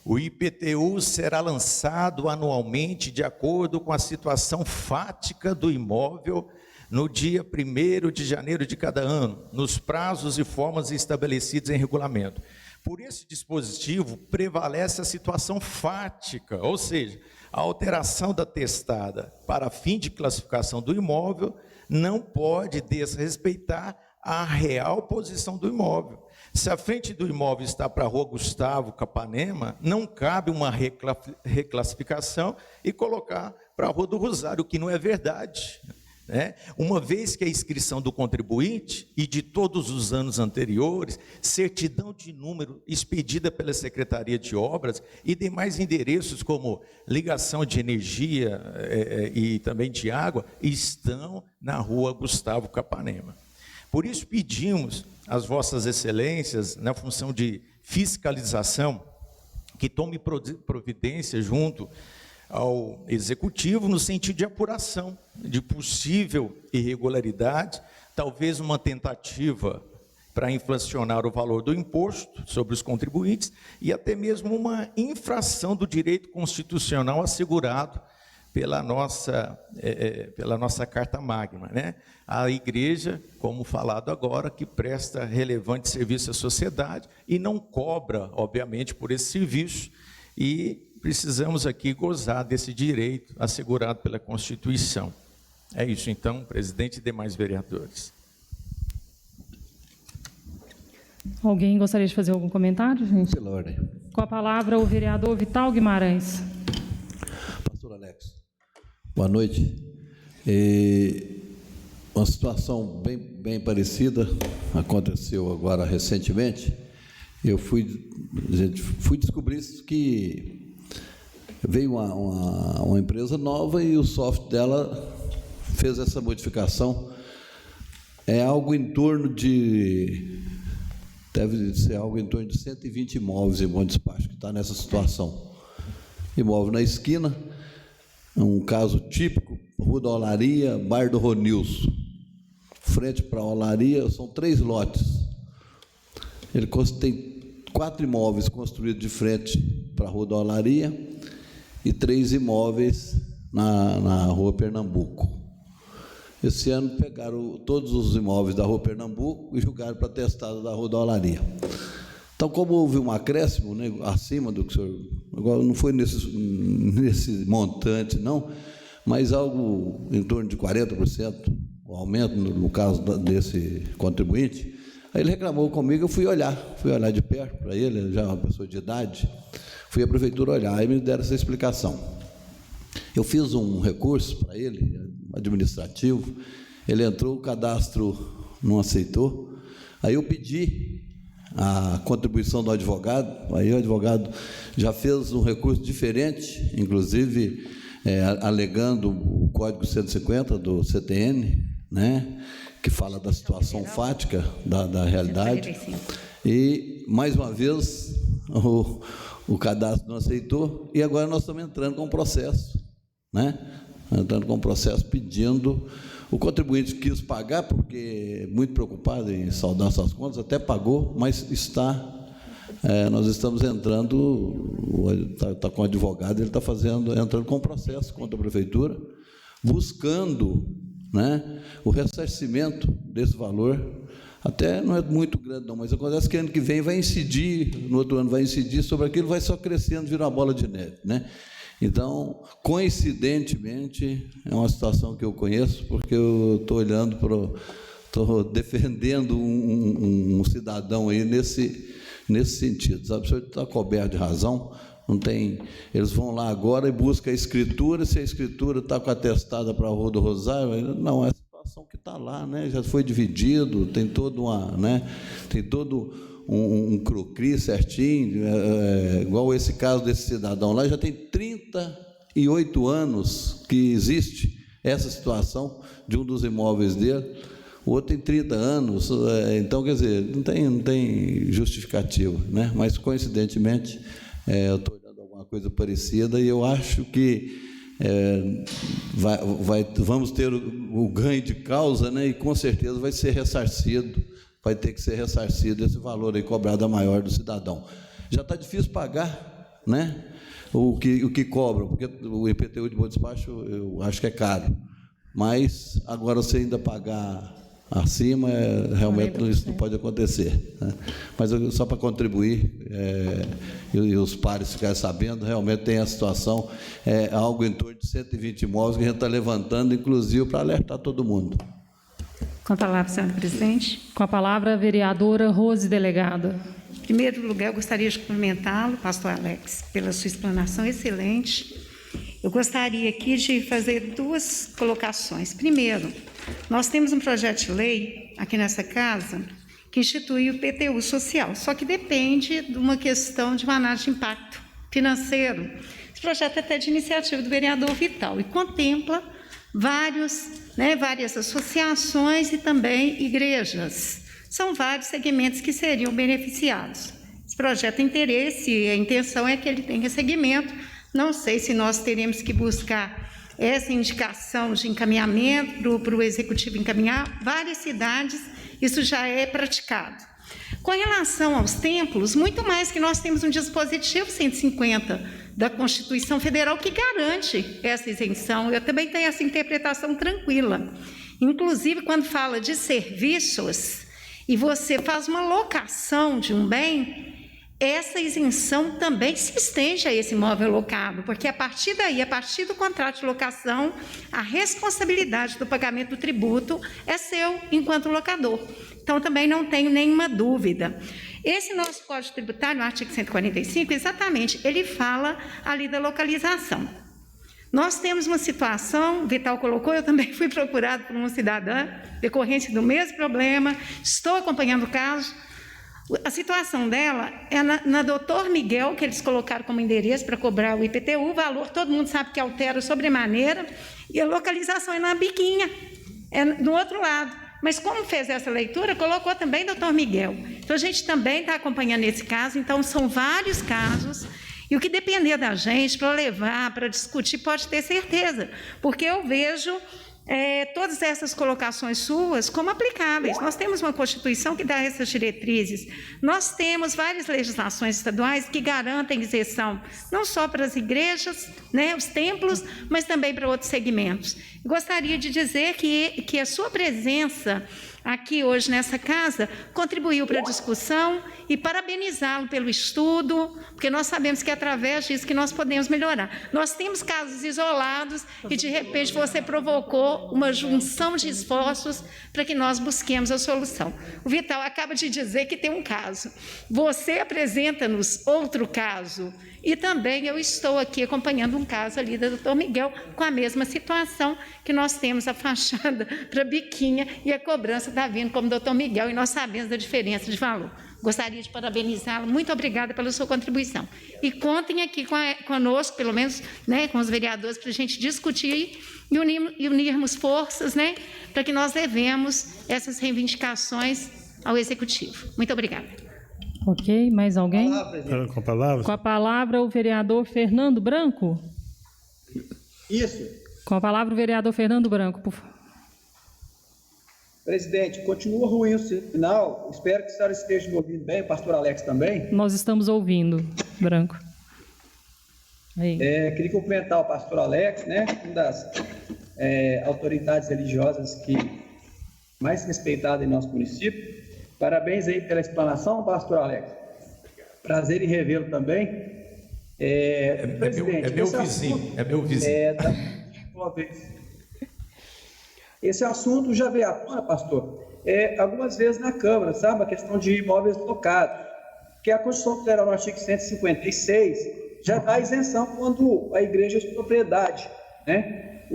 o IPTU será lançado anualmente de acordo com a situação fática do imóvel no dia 1º de janeiro de cada ano, nos prazos e formas estabelecidos em regulamento. Por esse dispositivo, prevalece a situação fática, ou seja, a alteração da testada para fim de classificação do imóvel não pode desrespeitar a real posição do imóvel. Se a frente do imóvel está para a Rua Gustavo Capanema, não cabe uma reclassificação e colocar para a Rua do Rosário, o que não é verdade, né? Uma vez que a inscrição do contribuinte e de todos os anos anteriores, certidão de número expedida pela Secretaria de Obras e demais endereços como ligação de energia e também de água, estão na Rua Gustavo Capanema. Por isso pedimos às vossas excelências, na função de fiscalização, que tome providência junto ao Executivo no sentido de apuração de possível irregularidade, talvez uma tentativa para inflacionar o valor do imposto sobre os contribuintes e até mesmo uma infração do direito constitucional assegurado pela nossa Carta Magna, né? A igreja, como falado agora, que presta relevante serviço à sociedade e não cobra, obviamente, por esse serviço, e precisamos aqui gozar desse direito assegurado pela Constituição. É isso, então, presidente e demais vereadores. Alguém gostaria de fazer algum comentário, gente? Pela ordem. Com a palavra, o vereador Vital Guimarães. Pastor Alex, boa noite. Uma situação bem parecida aconteceu agora recentemente. Eu fui descobrir que veio uma empresa nova e o software dela fez essa modificação. É algo em torno de... Deve ser algo em torno de 120 imóveis em Bom Despacho que está nessa situação. Imóvel na esquina, um caso típico, Rua da Olaria, Bar do Ronilson. Frente para a Olaria, são 3 lotes. Ele tem 4 imóveis construídos de frente para a Rua da Olaria e 3 imóveis na Rua Pernambuco. Esse ano pegaram todos os imóveis da Rua Pernambuco e jogaram para a testada da Rua da Olaria. Então, como houve um acréscimo, né, acima do que o senhor... Agora, não foi nesse montante, não, mas algo em torno de 40%, o aumento, no caso desse contribuinte. Aí ele reclamou comigo, eu fui olhar de perto para ele, já uma pessoa de idade, fui à prefeitura olhar, aí me deram essa explicação. Eu fiz um recurso para ele, administrativo, ele entrou, o cadastro não aceitou, aí eu pedi a contribuição do advogado, aí o advogado já fez um recurso diferente, inclusive alegando o Código 150 do CTN, né, que fala da situação fática da realidade, e, mais uma vez, o cadastro não aceitou, e agora nós estamos entrando com um processo, né, pedindo... O contribuinte quis pagar, porque muito preocupado em saldar suas contas, até pagou, mas nós estamos entrando, está com o advogado, ele está entrando com processo contra a prefeitura, buscando, né, o ressarcimento desse valor. Até não é muito grande, não, mas acontece que ano que vem vai incidir, no outro ano vai incidir sobre aquilo, vai só crescendo, vira uma bola de neve, né? Então, coincidentemente, é uma situação que eu conheço, porque eu estou estou defendendo um cidadão aí nesse sentido, sabe? O senhor está coberto de razão, não tem... Eles vão lá agora e buscam a escritura, se a escritura está com atestada para a Rua do Rosário, não, é a situação que está lá, né? Já foi dividido, tem todo um cru-cri certinho, igual esse caso desse cidadão lá, já tem 38 anos que existe essa situação de um dos imóveis dele, o outro tem 30 anos, então, quer dizer, não tem justificativa, né? Mas, coincidentemente, eu estou olhando alguma coisa parecida e eu acho que vamos ter o ganho de causa, né? E, com certeza, vai ser ressarcido, vai ter que ser ressarcido esse valor aí cobrado a maior do cidadão. Já está difícil pagar, né, o que cobram, porque o IPTU de Bom Despacho eu acho que é caro, mas agora você ainda pagar acima, realmente isso não pode acontecer, né? Mas só para contribuir, e os pares ficarem sabendo, realmente tem a situação, algo em torno de 120 imóveis que a gente está levantando, inclusive para alertar todo mundo. Com a palavra, senhora presidente. Com a palavra, a vereadora Rose Delegada. Em primeiro lugar, eu gostaria de cumprimentá-lo, pastor Alex, pela sua explanação excelente. Eu gostaria aqui de fazer 2 colocações. Primeiro, nós temos um projeto de lei aqui nessa casa que institui o IPTU social, só que depende de uma questão de uma análise de impacto financeiro. Esse projeto é até de iniciativa do vereador Vital e contempla várias associações e também igrejas. São vários segmentos que seriam beneficiados. Esse projeto tem interesse e a intenção é que ele tenha segmento. Não sei se nós teremos que buscar essa indicação de encaminhamento para o executivo encaminhar. Várias cidades, isso já é praticado. Com relação aos templos, muito mais que nós temos um dispositivo 150 da Constituição Federal que garante essa isenção. Eu também tenho essa interpretação tranquila. Inclusive, quando fala de serviços e você faz uma locação de um bem, essa isenção também se estende a esse imóvel locado, porque a partir daí, a partir do contrato de locação, a responsabilidade do pagamento do tributo é seu enquanto locador. Então, também não tenho nenhuma dúvida. Esse nosso Código Tributário, no artigo 145, exatamente, ele fala ali da localização. Nós temos uma situação, o Vital colocou, eu também fui procurado por uma cidadã, decorrente do mesmo problema, estou acompanhando o caso. A situação dela é na Doutor Miguel, que eles colocaram como endereço para cobrar o IPTU, o valor todo mundo sabe que altera sobremaneira, e a localização é na Biquinha, é no outro lado. Mas como fez essa leitura, colocou também Doutor Miguel. Então, a gente também está acompanhando esse caso, então são vários casos, e o que depender da gente para levar, para discutir, pode ter certeza, porque eu vejo todas essas colocações suas como aplicáveis. Nós temos uma Constituição que dá essas diretrizes, nós temos várias legislações estaduais que garantem isenção, não só para as igrejas, né, os templos, mas também para outros segmentos. Gostaria de dizer que a sua presença aqui hoje nessa casa contribuiu para a discussão e parabenizá-lo pelo estudo, porque nós sabemos que é através disso que nós podemos melhorar. Nós temos casos isolados e, de repente, você provocou uma junção de esforços para que nós busquemos a solução. O Vital acaba de dizer que tem um caso. Você apresenta-nos outro caso e também eu estou aqui acompanhando um caso ali da Doutor Miguel com a mesma situação que nós temos a fachada para Biquinha e a cobrança está vindo como Doutor Miguel e nós sabemos da diferença de valor. Gostaria de parabenizá-lo, muito obrigada pela sua contribuição. E contem aqui conosco, pelo menos, né, com os vereadores, para a gente discutir e unirmos forças, né, para que nós levemos essas reivindicações ao Executivo. Muito obrigada. Ok, mais alguém? Com a palavra? Com a palavra, o vereador Fernando Branco. Isso. Com a palavra, o vereador Fernando Branco, por favor. Presidente, continua ruim o sinal. Espero que a senhora esteja me ouvindo bem, o pastor Alex também. Nós estamos ouvindo, Branco. Queria cumprimentar o pastor Alex, né, uma das autoridades religiosas que mais respeitadas em nosso município. Parabéns aí pela explanação, pastor Alex. Prazer em revê-lo também. Presidente, é meu vizinho. Esse assunto já veio à tona, pastor, algumas vezes na Câmara, sabe? A questão de imóveis locados, que a Constituição Federal, no artigo 156, já dá isenção quando a igreja é de propriedade, né?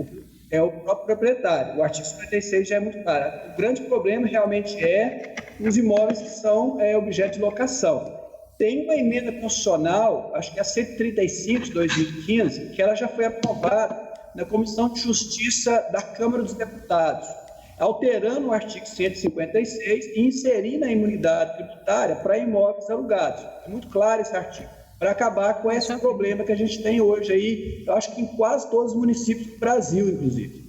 É o próprio proprietário. O artigo 56 já é muito claro. O grande problema realmente é os imóveis que são objeto de locação. Tem uma emenda constitucional, acho que é a 135 de 2015, que ela já foi aprovada na Comissão de Justiça da Câmara dos Deputados, alterando o artigo 156 e inserindo a imunidade tributária para imóveis alugados. É muito claro esse artigo, para acabar com esse problema que a gente tem hoje aí, eu acho que em quase todos os municípios do Brasil, inclusive.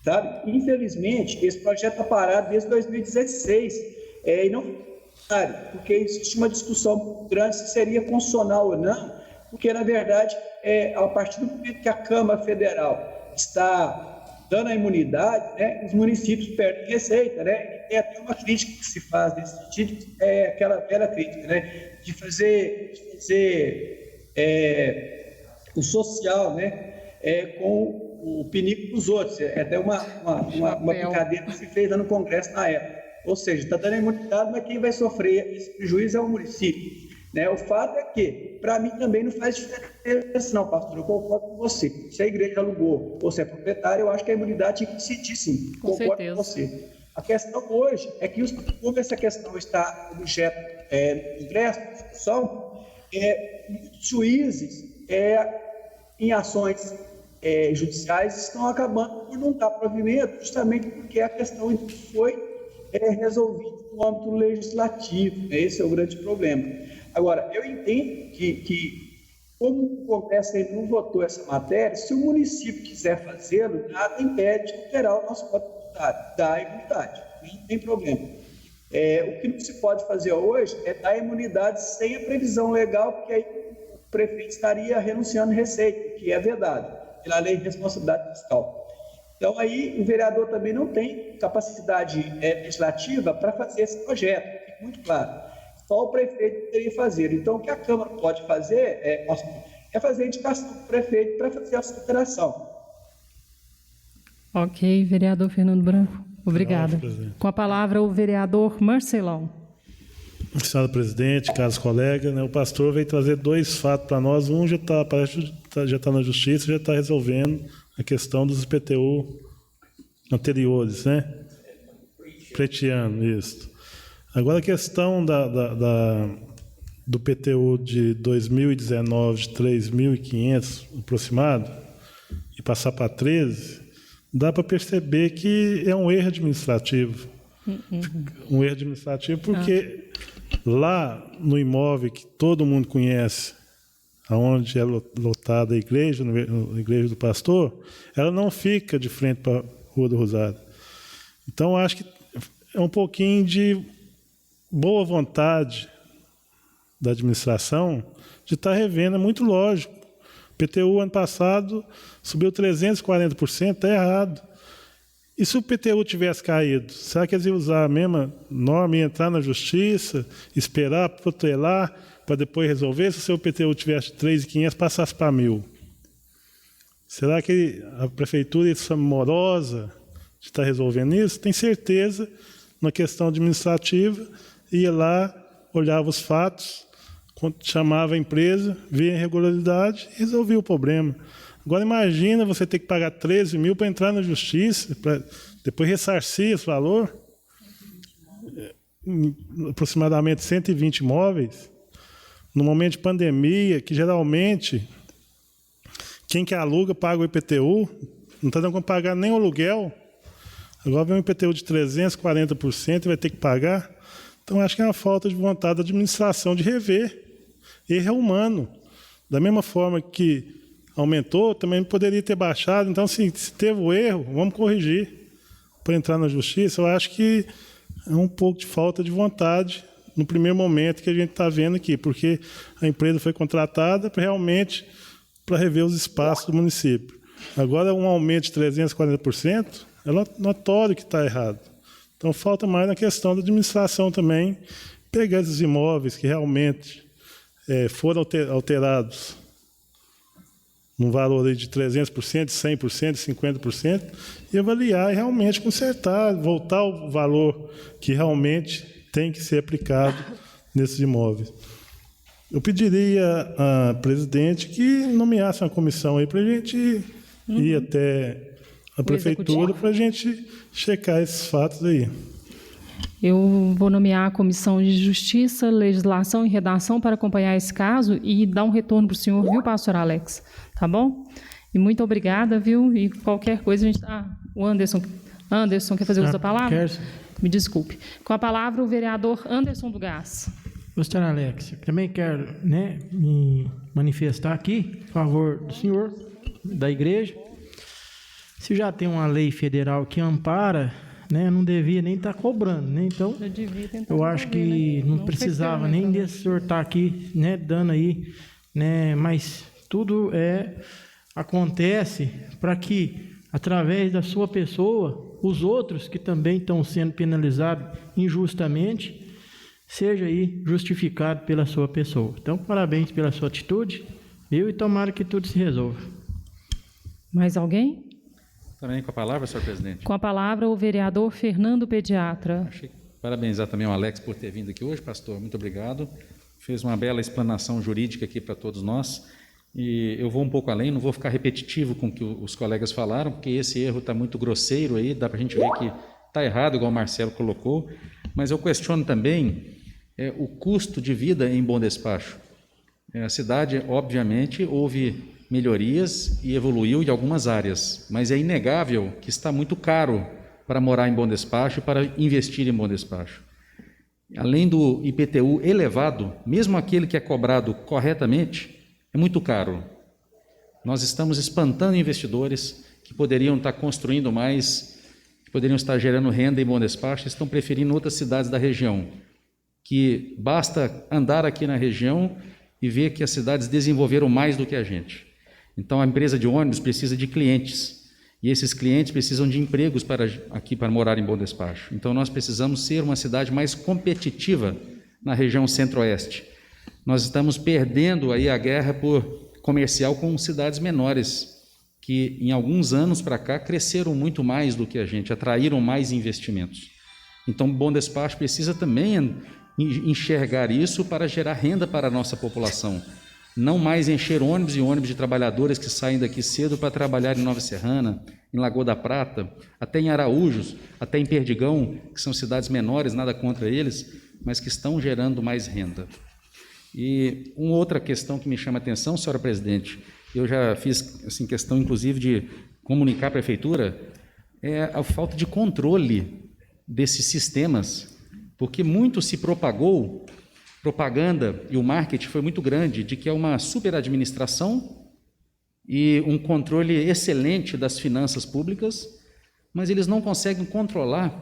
Sabe? Infelizmente, esse projeto está parado desde 2016, e não porque existe uma discussão grande se seria constitucional ou não, porque, na verdade, a partir do momento que a Câmara Federal está dando a imunidade, né, os municípios perdem receita, né? E tem até uma crítica que se faz nesse sentido, aquela velha crítica, né, de fazer o social, né, com o pinico dos outros. É até uma brincadeira que se fez lá no Congresso na época. Ou seja, está dando a imunidade, mas quem vai sofrer esse prejuízo é o município. Né? O fato é que, para mim, também não faz diferença, não, pastor. Eu concordo com você. Se a igreja alugou ou se é proprietário, eu acho que a imunidade tinha que decidir, sim. Concordo com você. A questão hoje é que, como essa questão está objeto do Congresso, da discussão, muitos juízes, em ações judiciais, estão acabando por não dar provimento, justamente porque a questão foi resolvida no âmbito legislativo. Esse é o grande problema. Agora, eu entendo que como o Congresso não votou essa matéria, se o município quiser fazê-lo, nada impede de alterar o nosso Código Tributário, dar a imunidade, não tem problema. O que não se pode fazer hoje é dar imunidade sem a previsão legal, porque aí prefeito estaria renunciando receita, que é verdade, pela lei de responsabilidade fiscal. Então, aí, o vereador também não tem capacidade legislativa para fazer esse projeto, fica muito claro. Só o prefeito poderia fazer. Então, o que a Câmara pode fazer é fazer a indicação do prefeito para fazer essa alteração. Ok, vereador Fernando Branco. Obrigada. Com a palavra, o vereador Marcelão. Senhora presidente, caros colegas, o pastor veio trazer 2 fatos para nós. Um já está na justiça, já está resolvendo a questão dos IPTU anteriores, né? Pretiano, isso. Agora a questão do PTU de 2019, de 3.500 aproximado, e passar para 13, dá para perceber que é um erro administrativo. Um erro administrativo porque lá no imóvel que todo mundo conhece, onde é lotada a igreja do pastor, ela não fica de frente para a Rua do Rosário. Então, acho que é um pouquinho de boa vontade da administração de estar revendo, é muito lógico. O PTU ano passado subiu 340%, está errado. E se o PTU tivesse caído, será que eles iam usar a mesma norma e entrar na justiça, esperar, protelar, para depois resolver? Se o seu PTU tivesse 3.500, passasse para 1.000. Será que a prefeitura é morosa de estar resolvendo isso? Tem certeza, na questão administrativa, ia lá, olhava os fatos, chamava a empresa, via a irregularidade e resolvia o problema. Agora imagina você ter que pagar 13 mil para entrar na justiça, para depois ressarcir esse valor, aproximadamente 120 imóveis, no momento de pandemia, que geralmente quem que aluga paga o IPTU, não está dando como pagar nem o aluguel, agora vem um IPTU de 340% e vai ter que pagar. Então acho que é uma falta de vontade da administração de rever. Erro é humano. Da mesma forma que aumentou, também poderia ter baixado. Então, se teve o erro, vamos corrigir para entrar na justiça. Eu acho que é um pouco de falta de vontade no primeiro momento que a gente está vendo aqui, porque a empresa foi contratada realmente para rever os espaços do município. Agora, um aumento de 340%, é notório que está errado. Então, falta mais na questão da administração também, pegar esses imóveis que realmente foram alterados num valor aí de 300%, 100%, 50%, e avaliar e realmente consertar, voltar ao valor que realmente tem que ser aplicado nesses imóveis. Eu pediria à presidente que nomeasse uma comissão aí para a gente ir até a prefeitura para a gente checar esses fatos aí. Eu vou nomear a Comissão de Justiça, Legislação e Redação para acompanhar esse caso e dar um retorno para o senhor, viu, pastor Alex? Tá bom? E muito obrigada, viu? E qualquer coisa a gente... o Anderson quer fazer uso da palavra? Quero. Me desculpe. Com a palavra, o vereador Anderson do Gás. Pastor Alex, também quero me manifestar aqui a favor do senhor, da igreja. Se já tem uma lei federal que ampara, não devia nem estar cobrando, né? Então, eu acho que não precisava nem desse senhor estar aqui, dando aí, mas tudo acontece para que, através da sua pessoa, os outros que também estão sendo penalizados injustamente, seja aí justificado pela sua pessoa. Então, parabéns pela sua atitude, e tomara que tudo se resolva. Mais alguém? Também com a palavra, senhor presidente. Com a palavra, o vereador Fernando Pediatra. Parabenizar também o Alex por ter vindo aqui hoje, pastor. Muito obrigado. Fez uma bela explanação jurídica aqui para todos nós. E eu vou um pouco além, não vou ficar repetitivo com o que os colegas falaram, porque esse erro está muito grosseiro aí, dá para a gente ver que está errado, igual o Marcelo colocou. Mas eu questiono também o custo de vida em Bom Despacho. A cidade, obviamente, houve melhorias e evoluiu em algumas áreas, mas é inegável que está muito caro para morar em Bom Despacho e para investir em Bom Despacho. Além do IPTU elevado, mesmo aquele que é cobrado corretamente, é muito caro. Nós estamos espantando investidores que poderiam estar construindo mais, que poderiam estar gerando renda em Bom Despacho, estão preferindo outras cidades da região, que basta andar aqui na região e ver que as cidades desenvolveram mais do que a gente. Então, a empresa de ônibus precisa de clientes, e esses clientes precisam de empregos para morar em Bom Despacho. Então, nós precisamos ser uma cidade mais competitiva na região centro-oeste. Nós estamos perdendo aí a guerra por comercial com cidades menores, que em alguns anos para cá cresceram muito mais do que a gente, atraíram mais investimentos. Então, Bom Despacho precisa também enxergar isso para gerar renda para a nossa população. Não mais encher ônibus e ônibus de trabalhadores que saem daqui cedo para trabalhar em Nova Serrana, em Lagoa da Prata, até em Araújos, até em Perdigão, que são cidades menores, nada contra eles, mas que estão gerando mais renda. E uma outra questão que me chama a atenção, senhora presidente, eu já fiz assim, questão, inclusive, de comunicar à prefeitura, é a falta de controle desses sistemas, porque muito se propagou, propaganda e o marketing foi muito grande, de que é uma superadministração e um controle excelente das finanças públicas, mas eles não conseguem controlar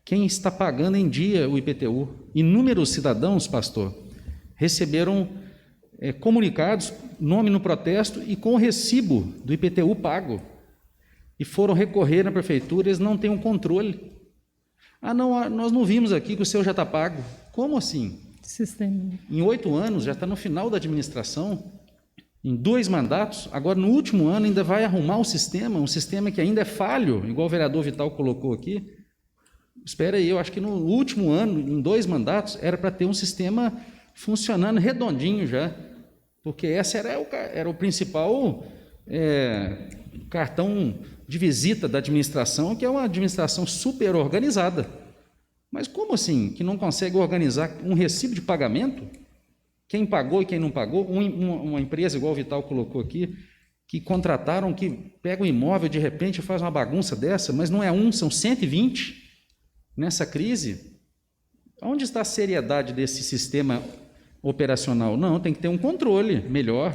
quem está pagando em dia o IPTU. Inúmeros cidadãos, pastor, receberam comunicados, nome no protesto e com o recibo do IPTU pago, e foram recorrer na prefeitura, eles não têm um controle. Ah, não, nós não vimos aqui que o seu já está pago. Como assim? Sistema. Em 8 anos, já está no final da administração, em 2 mandatos, agora no último ano ainda vai arrumar um sistema que ainda é falho, igual o vereador Vital colocou aqui. Espera aí, eu acho que no último ano, em 2 mandatos, era para ter um sistema funcionando redondinho já, porque esse era o principal cartão de visita da administração, que é uma administração super organizada. Mas como assim, que não consegue organizar um recibo de pagamento? Quem pagou e quem não pagou? Uma empresa, igual o Vital colocou aqui, que contrataram, que pega um imóvel de repente e faz uma bagunça dessa, mas não é são 120 nessa crise. Onde está a seriedade desse sistema operacional? Não, tem que ter um controle melhor.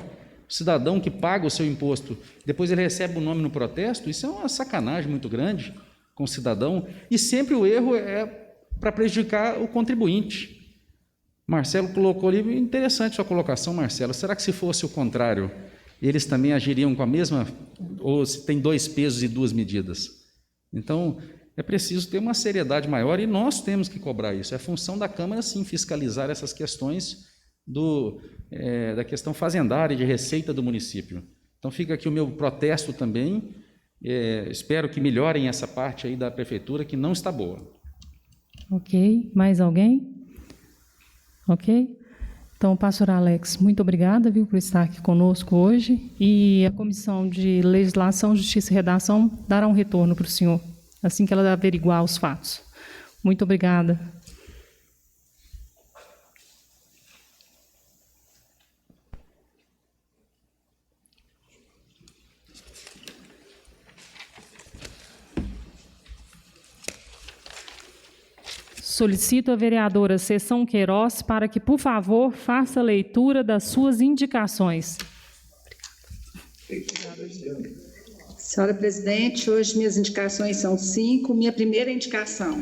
O cidadão que paga o seu imposto, depois ele recebe o nome no protesto, isso é uma sacanagem muito grande com o cidadão, e sempre o erro é para prejudicar o contribuinte. Marcelo colocou ali, interessante sua colocação, Marcelo, será que se fosse o contrário, eles também agiriam com a mesma, ou se tem 2 pesos e 2 medidas? Então, é preciso ter uma seriedade maior e nós temos que cobrar isso. É função da Câmara, sim, fiscalizar essas questões da questão fazendária e de receita do município. Então, fica aqui o meu protesto também. Espero que melhorem essa parte aí da prefeitura, que não está boa. Ok. Mais alguém? Ok. Então, pastor Alex, muito obrigada, por estar aqui conosco hoje. E a Comissão de Legislação, Justiça e Redação dará um retorno para o senhor, assim que ela averiguar os fatos. Muito obrigada. Solicito a vereadora Sessão Queiroz para que, por favor, faça a leitura das suas indicações. Senhora presidente, hoje minhas indicações são 5. Minha primeira indicação.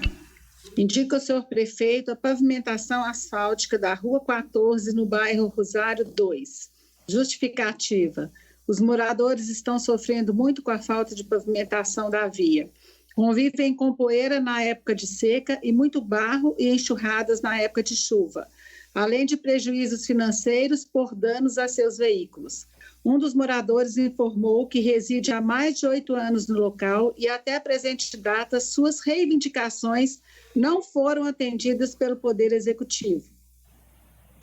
Indica ao senhor prefeito a pavimentação asfáltica da Rua 14, no bairro Rosário 2. Justificativa. Os moradores estão sofrendo muito com a falta de pavimentação da via. Convivem com poeira na época de seca e muito barro e enxurradas na época de chuva, além de prejuízos financeiros por danos a seus veículos. Um dos moradores informou que reside há mais de 8 anos no local e até a presente data suas reivindicações não foram atendidas pelo Poder Executivo.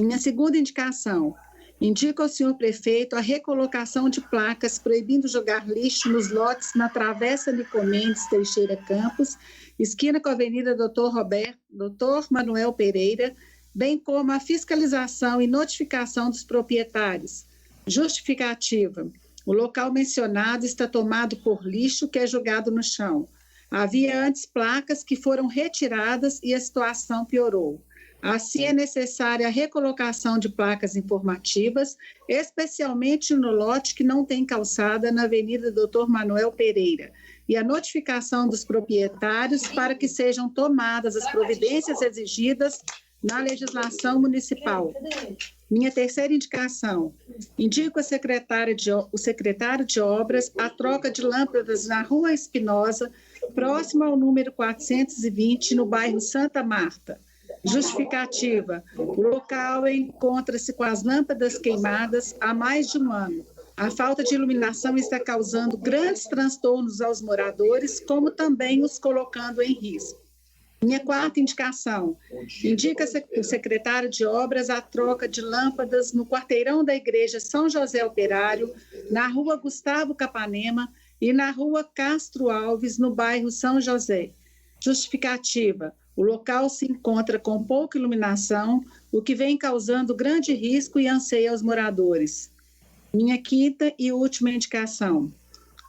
Minha segunda indicação. Indica ao senhor prefeito a recolocação de placas proibindo jogar lixo nos lotes na Travessa Nicomendes Teixeira Campos, esquina com a Avenida Dr. Manuel Pereira, bem como a fiscalização e notificação dos proprietários. Justificativa. O local mencionado está tomado por lixo que é jogado no chão. Havia antes placas que foram retiradas e a situação piorou. Assim, é necessária a recolocação de placas informativas, especialmente no lote que não tem calçada na Avenida Dr. Manuel Pereira, e a notificação dos proprietários para que sejam tomadas as providências exigidas na legislação municipal. Minha terceira indicação, indico o secretário de Obras a troca de lâmpadas na Rua Espinosa, próximo ao número 420, no bairro Santa Marta. Justificativa, o local encontra-se com as lâmpadas queimadas há mais de um ano. A falta de iluminação está causando grandes transtornos aos moradores, como também os colocando em risco. Minha quarta indicação, indica o secretário de Obras a troca de lâmpadas no quarteirão da Igreja São José Operário, na Rua Gustavo Capanema e na Rua Castro Alves, no bairro São José. Justificativa, o local se encontra com pouca iluminação, o que vem causando grande risco e anseio aos moradores. Minha quinta e última indicação.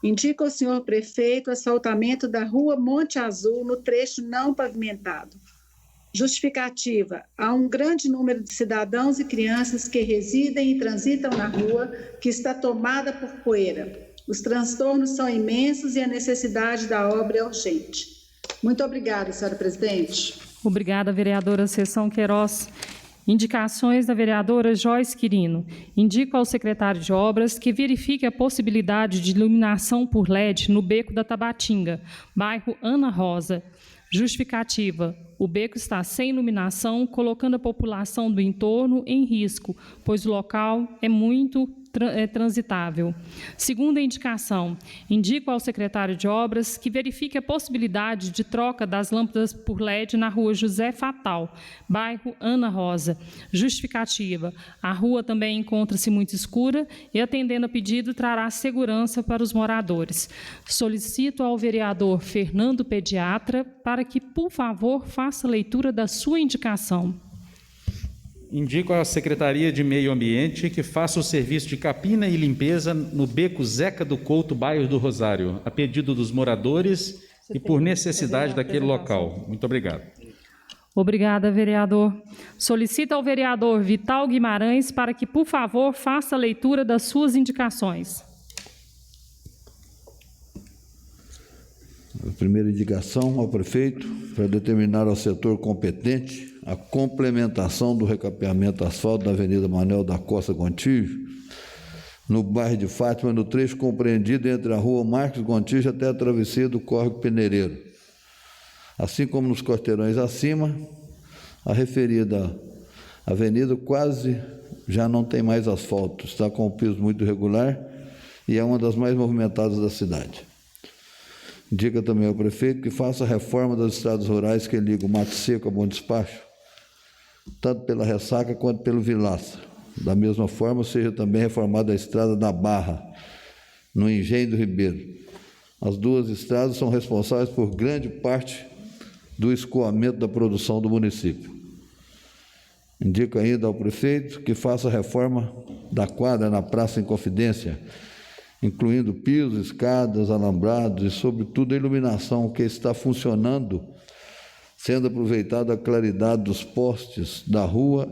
Indica ao senhor prefeito o asfaltamento da Rua Monte Azul no trecho não pavimentado. Justificativa, há um grande número de cidadãos e crianças que residem e transitam na rua que está tomada por poeira. Os transtornos são imensos e a necessidade da obra é urgente. Muito obrigada, senhora presidente. Obrigada, vereadora Seção Queiroz. Indicações da vereadora Joyce Quirino. Indico ao secretário de Obras que verifique a possibilidade de iluminação por LED no Beco da Tabatinga, bairro Ana Rosa. Justificativa, o beco está sem iluminação, colocando a população do entorno em risco, pois o local é muito transitável. Segunda indicação, indico ao secretário de Obras que verifique a possibilidade de troca das lâmpadas por LED na Rua José Fatal, bairro Ana Rosa. Justificativa, a rua também encontra-se muito escura e, atendendo a pedido, trará segurança para os moradores. Solicito ao vereador Fernando Pediatra para que, por favor, faça a leitura da sua indicação. Indico à Secretaria de Meio Ambiente que faça o serviço de capina e limpeza no Beco Zeca do Couto, bairro do Rosário, a pedido dos moradores e por necessidade daquele local. Muito obrigado. Obrigada, vereador. Solicito ao vereador Vital Guimarães para que, por favor, faça a leitura das suas indicações. A primeira indicação ao prefeito para determinar ao setor competente a complementação do recapeamento asfalto da Avenida Manuel da Costa Gontijo, no bairro de Fátima, no trecho compreendido entre a Rua Marcos Gontijo até a travessia do Córrego Peneireiro. Assim como nos quarteirões acima, a referida avenida quase já não tem mais asfalto, está com o piso muito irregular e é uma das mais movimentadas da cidade. Indica também ao prefeito que faça a reforma das estradas rurais que ligam o Mato Seco a Bom Despacho, tanto pela Ressaca quanto pelo Vilaça. Da mesma forma, seja também reformada a estrada da Barra, no Engenho do Ribeiro. As duas estradas são responsáveis por grande parte do escoamento da produção do município. Indica ainda ao prefeito que faça a reforma da quadra na Praça Inconfidência, incluindo pisos, escadas, alambrados e, sobretudo, a iluminação que está funcionando, sendo aproveitada a claridade dos postes da rua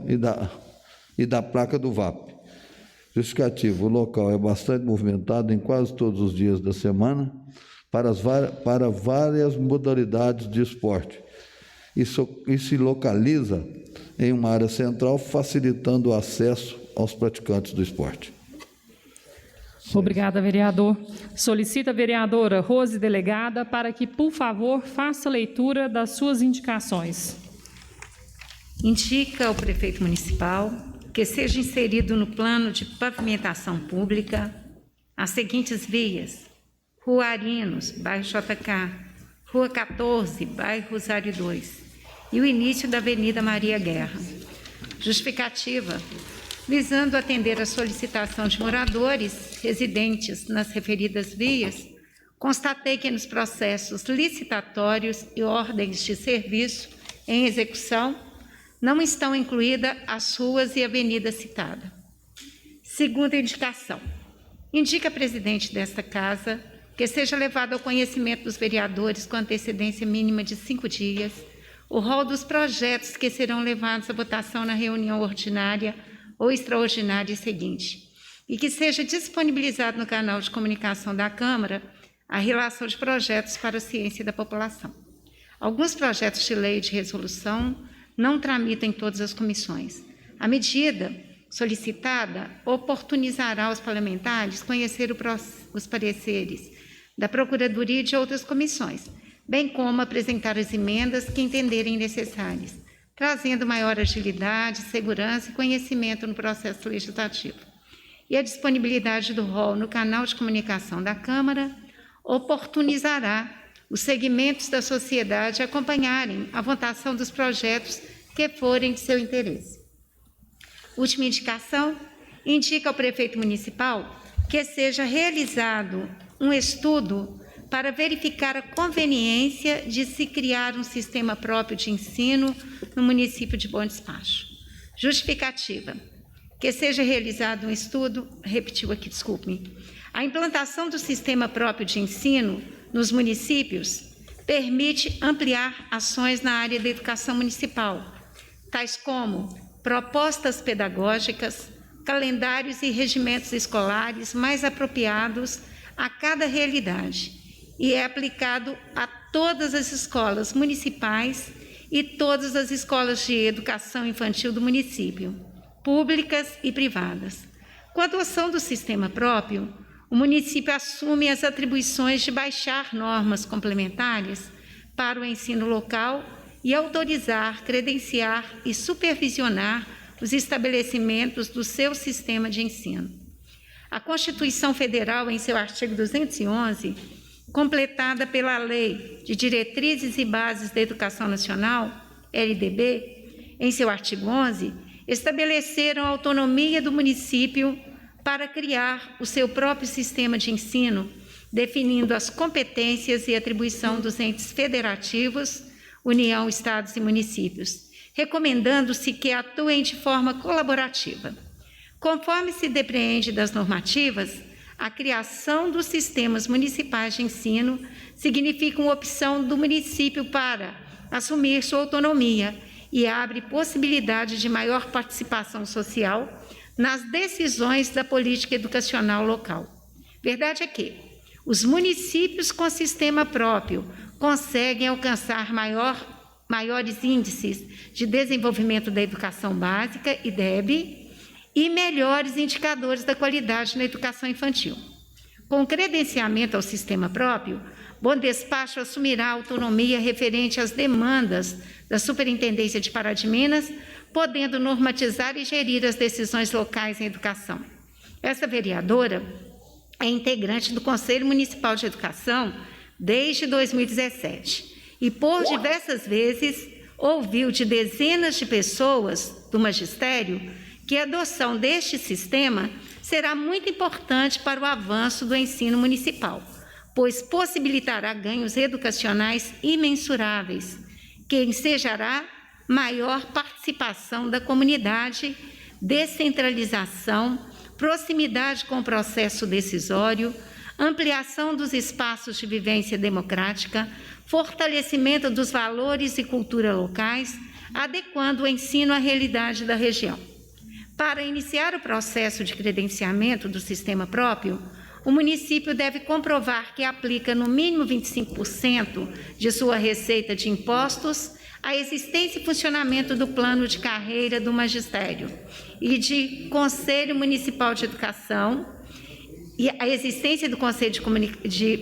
e da placa do VAP. Justificativo, o local é bastante movimentado em quase todos os dias da semana para várias modalidades de esporte e se localiza em uma área central, facilitando o acesso aos praticantes do esporte. Obrigada, vereador. Solicito a vereadora Rose Delegada para que, por favor, faça a leitura das suas indicações. Indica ao prefeito municipal que seja inserido no plano de pavimentação pública as seguintes vias: Rua Arinos, bairro JK, Rua 14, bairro Rosário 2, e o início da Avenida Maria Guerra. Justificativa: visando atender a solicitação de moradores residentes nas referidas vias, constatei que nos processos licitatórios e ordens de serviço em execução não estão incluídas as ruas e avenidas citadas. Segunda indicação. Indica a presidente desta casa que seja levado ao conhecimento dos vereadores com antecedência mínima de 5 dias o rol dos projetos que serão levados à votação na reunião ordinária ou extraordinária seguinte, e que seja disponibilizado no canal de comunicação da Câmara a relação de projetos para a ciência da população. Alguns projetos de lei e de resolução não tramitam em todas as comissões. A medida solicitada oportunizará aos parlamentares conhecer os pareceres da Procuradoria e de outras comissões, bem como apresentar as emendas que entenderem necessárias, trazendo maior agilidade, segurança e conhecimento no processo legislativo. E a disponibilidade do rol no canal de comunicação da Câmara oportunizará os segmentos da sociedade acompanharem a votação dos projetos que forem de seu interesse. Última indicação, indica ao prefeito municipal que seja realizado um estudo para verificar a conveniência de se criar um sistema próprio de ensino no município de Bom Despacho. Justificativa, que seja realizado um estudo, a implantação do sistema próprio de ensino nos municípios permite ampliar ações na área da educação municipal, tais como propostas pedagógicas, calendários e regimentos escolares mais apropriados a cada realidade, e é aplicado a todas as escolas municipais e todas as escolas de educação infantil do município, públicas e privadas. Com a adoção do sistema próprio, o município assume as atribuições de baixar normas complementares para o ensino local e autorizar, credenciar e supervisionar os estabelecimentos do seu sistema de ensino. A Constituição Federal, em seu artigo 211, completada pela Lei de Diretrizes e Bases da Educação Nacional, LDB, em seu artigo 11, estabeleceram a autonomia do município para criar o seu próprio sistema de ensino, definindo as competências e atribuição dos entes federativos, União, Estados e municípios, recomendando-se que atuem de forma colaborativa. Conforme se depreende das normativas, a criação dos sistemas municipais de ensino significa uma opção do município para assumir sua autonomia e abre possibilidade de maior participação social nas decisões da política educacional local. Verdade é que os municípios com sistema próprio conseguem alcançar maiores índices de desenvolvimento da educação básica, IDEB, e melhores indicadores da qualidade na educação infantil. Com credenciamento ao sistema próprio, Bom Despacho assumirá a autonomia referente às demandas da Superintendência de Pará de Minas, podendo normatizar e gerir as decisões locais em educação. Essa vereadora é integrante do Conselho Municipal de Educação desde 2017 e, por diversas vezes, ouviu de dezenas de pessoas do magistério que a adoção deste sistema será muito importante para o avanço do ensino municipal, pois possibilitará ganhos educacionais imensuráveis, que ensejará maior participação da comunidade, descentralização, proximidade com o processo decisório, ampliação dos espaços de vivência democrática, fortalecimento dos valores e cultura locais, adequando o ensino à realidade da região. Para iniciar o processo de credenciamento do sistema próprio, o município deve comprovar que aplica no mínimo 25% de sua receita de impostos a existência e funcionamento do plano de carreira do magistério e de Conselho Municipal de Educação, e a existência do Conselho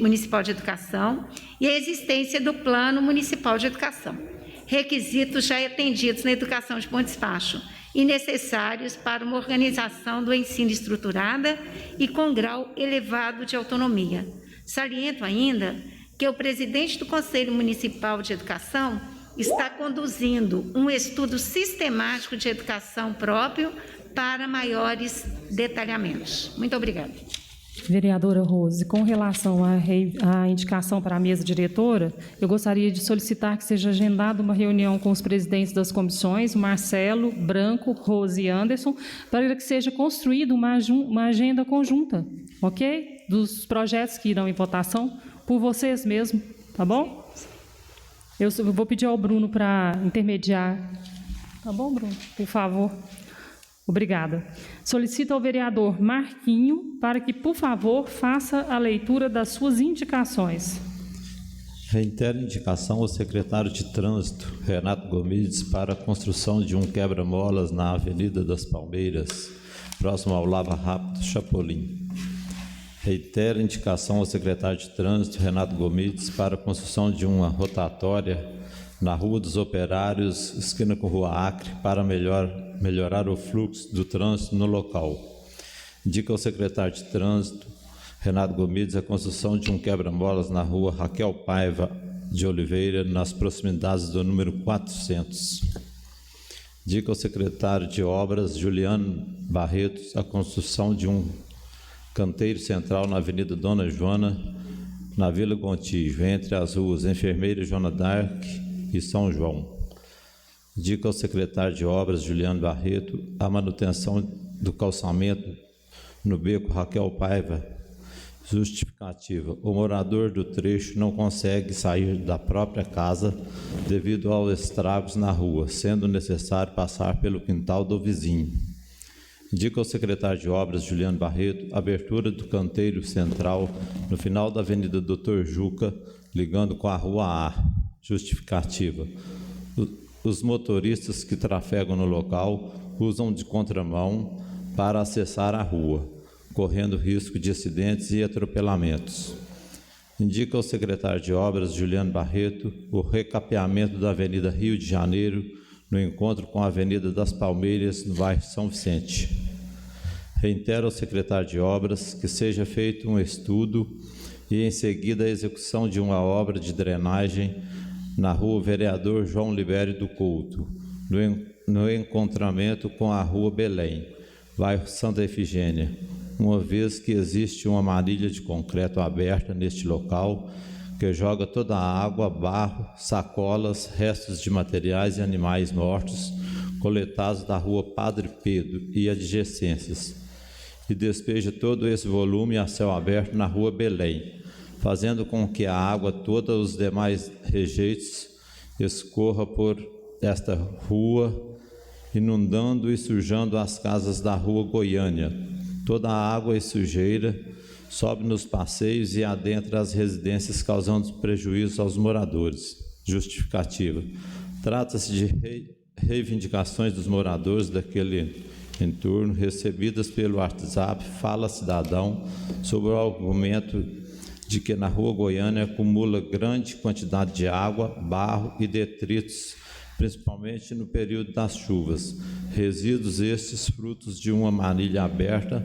Municipal de Educação e a existência do Plano Municipal de Educação, requisitos já atendidos na educação de Bom Despacho e necessários para uma organização do ensino estruturada e com grau elevado de autonomia. Saliento ainda que o presidente do Conselho Municipal de Educação está conduzindo um estudo sistemático de educação próprio para maiores detalhamentos. Muito obrigada. Vereadora Rose, com relação à indicação para a mesa diretora, eu gostaria de solicitar que seja agendada uma reunião com os presidentes das comissões, Marcelo, Branco, Rose e Anderson, para que seja construída uma agenda conjunta, ok? Dos projetos que irão em votação, por vocês mesmos, tá bom? Eu vou pedir ao Bruno para intermediar. Tá bom, Bruno? Por favor. Obrigada. Solicito ao vereador Marquinho para que, por favor, faça a leitura das suas indicações. Reitero a indicação ao secretário de Trânsito, Renato Gomides, para a construção de um quebra-molas na Avenida das Palmeiras, próximo ao Lava Rápido Chapolin. Reitero a indicação ao secretário de Trânsito, Renato Gomides, para a construção de uma rotatória na Rua dos Operários, esquina com Rua Acre, para melhorar o fluxo do trânsito no local. Indica ao secretário de Trânsito, Renato Gomides, a construção de um quebra-molas na Rua Raquel Paiva de Oliveira, nas proximidades do número 400. Indica ao secretário de Obras, Juliano Barreto, a construção de um canteiro central na Avenida Dona Joana, na Vila Gontijo, entre as ruas Enfermeira Joana d'Arc e São João. Indica ao secretário de Obras, Juliano Barreto, a manutenção do calçamento no beco Raquel Paiva. Justificativa: o morador do trecho não consegue sair da própria casa devido aos estragos na rua, sendo necessário passar pelo quintal do vizinho. Indica ao secretário de Obras, Juliano Barreto, a abertura do canteiro central no final da Avenida Doutor Juca, ligando com a Rua A. Justificativa: os motoristas que trafegam no local usam de contramão para acessar a rua, correndo risco de acidentes e atropelamentos. Indica ao secretário de Obras, Juliano Barreto, o recapeamento da Avenida Rio de Janeiro, no encontro com a Avenida das Palmeiras, no bairro São Vicente. Reitero ao secretário de Obras que seja feito um estudo e, em seguida, a execução de uma obra de drenagem na Rua Vereador João Libério do Couto, no encontramento com a Rua Belém, bairro Santa Efigênia, uma vez que existe uma manilha de concreto aberta neste local que joga toda a água, barro, sacolas, restos de materiais e animais mortos coletados da Rua Padre Pedro e adjacências, e despeja todo esse volume a céu aberto na Rua Belém, fazendo com que a água, todos os demais rejeitos, escorra por esta rua, inundando e sujando as casas da Rua Goiânia. Toda a água e sujeira sobe nos passeios e adentra as residências, causando prejuízo aos moradores. Justificativa: trata-se de reivindicações dos moradores daquele entorno, recebidas pelo WhatsApp Fala Cidadão, sobre o argumento de que na Rua Goiânia acumula grande quantidade de água, barro e detritos, principalmente no período das chuvas. Resíduos estes frutos de uma manilha aberta,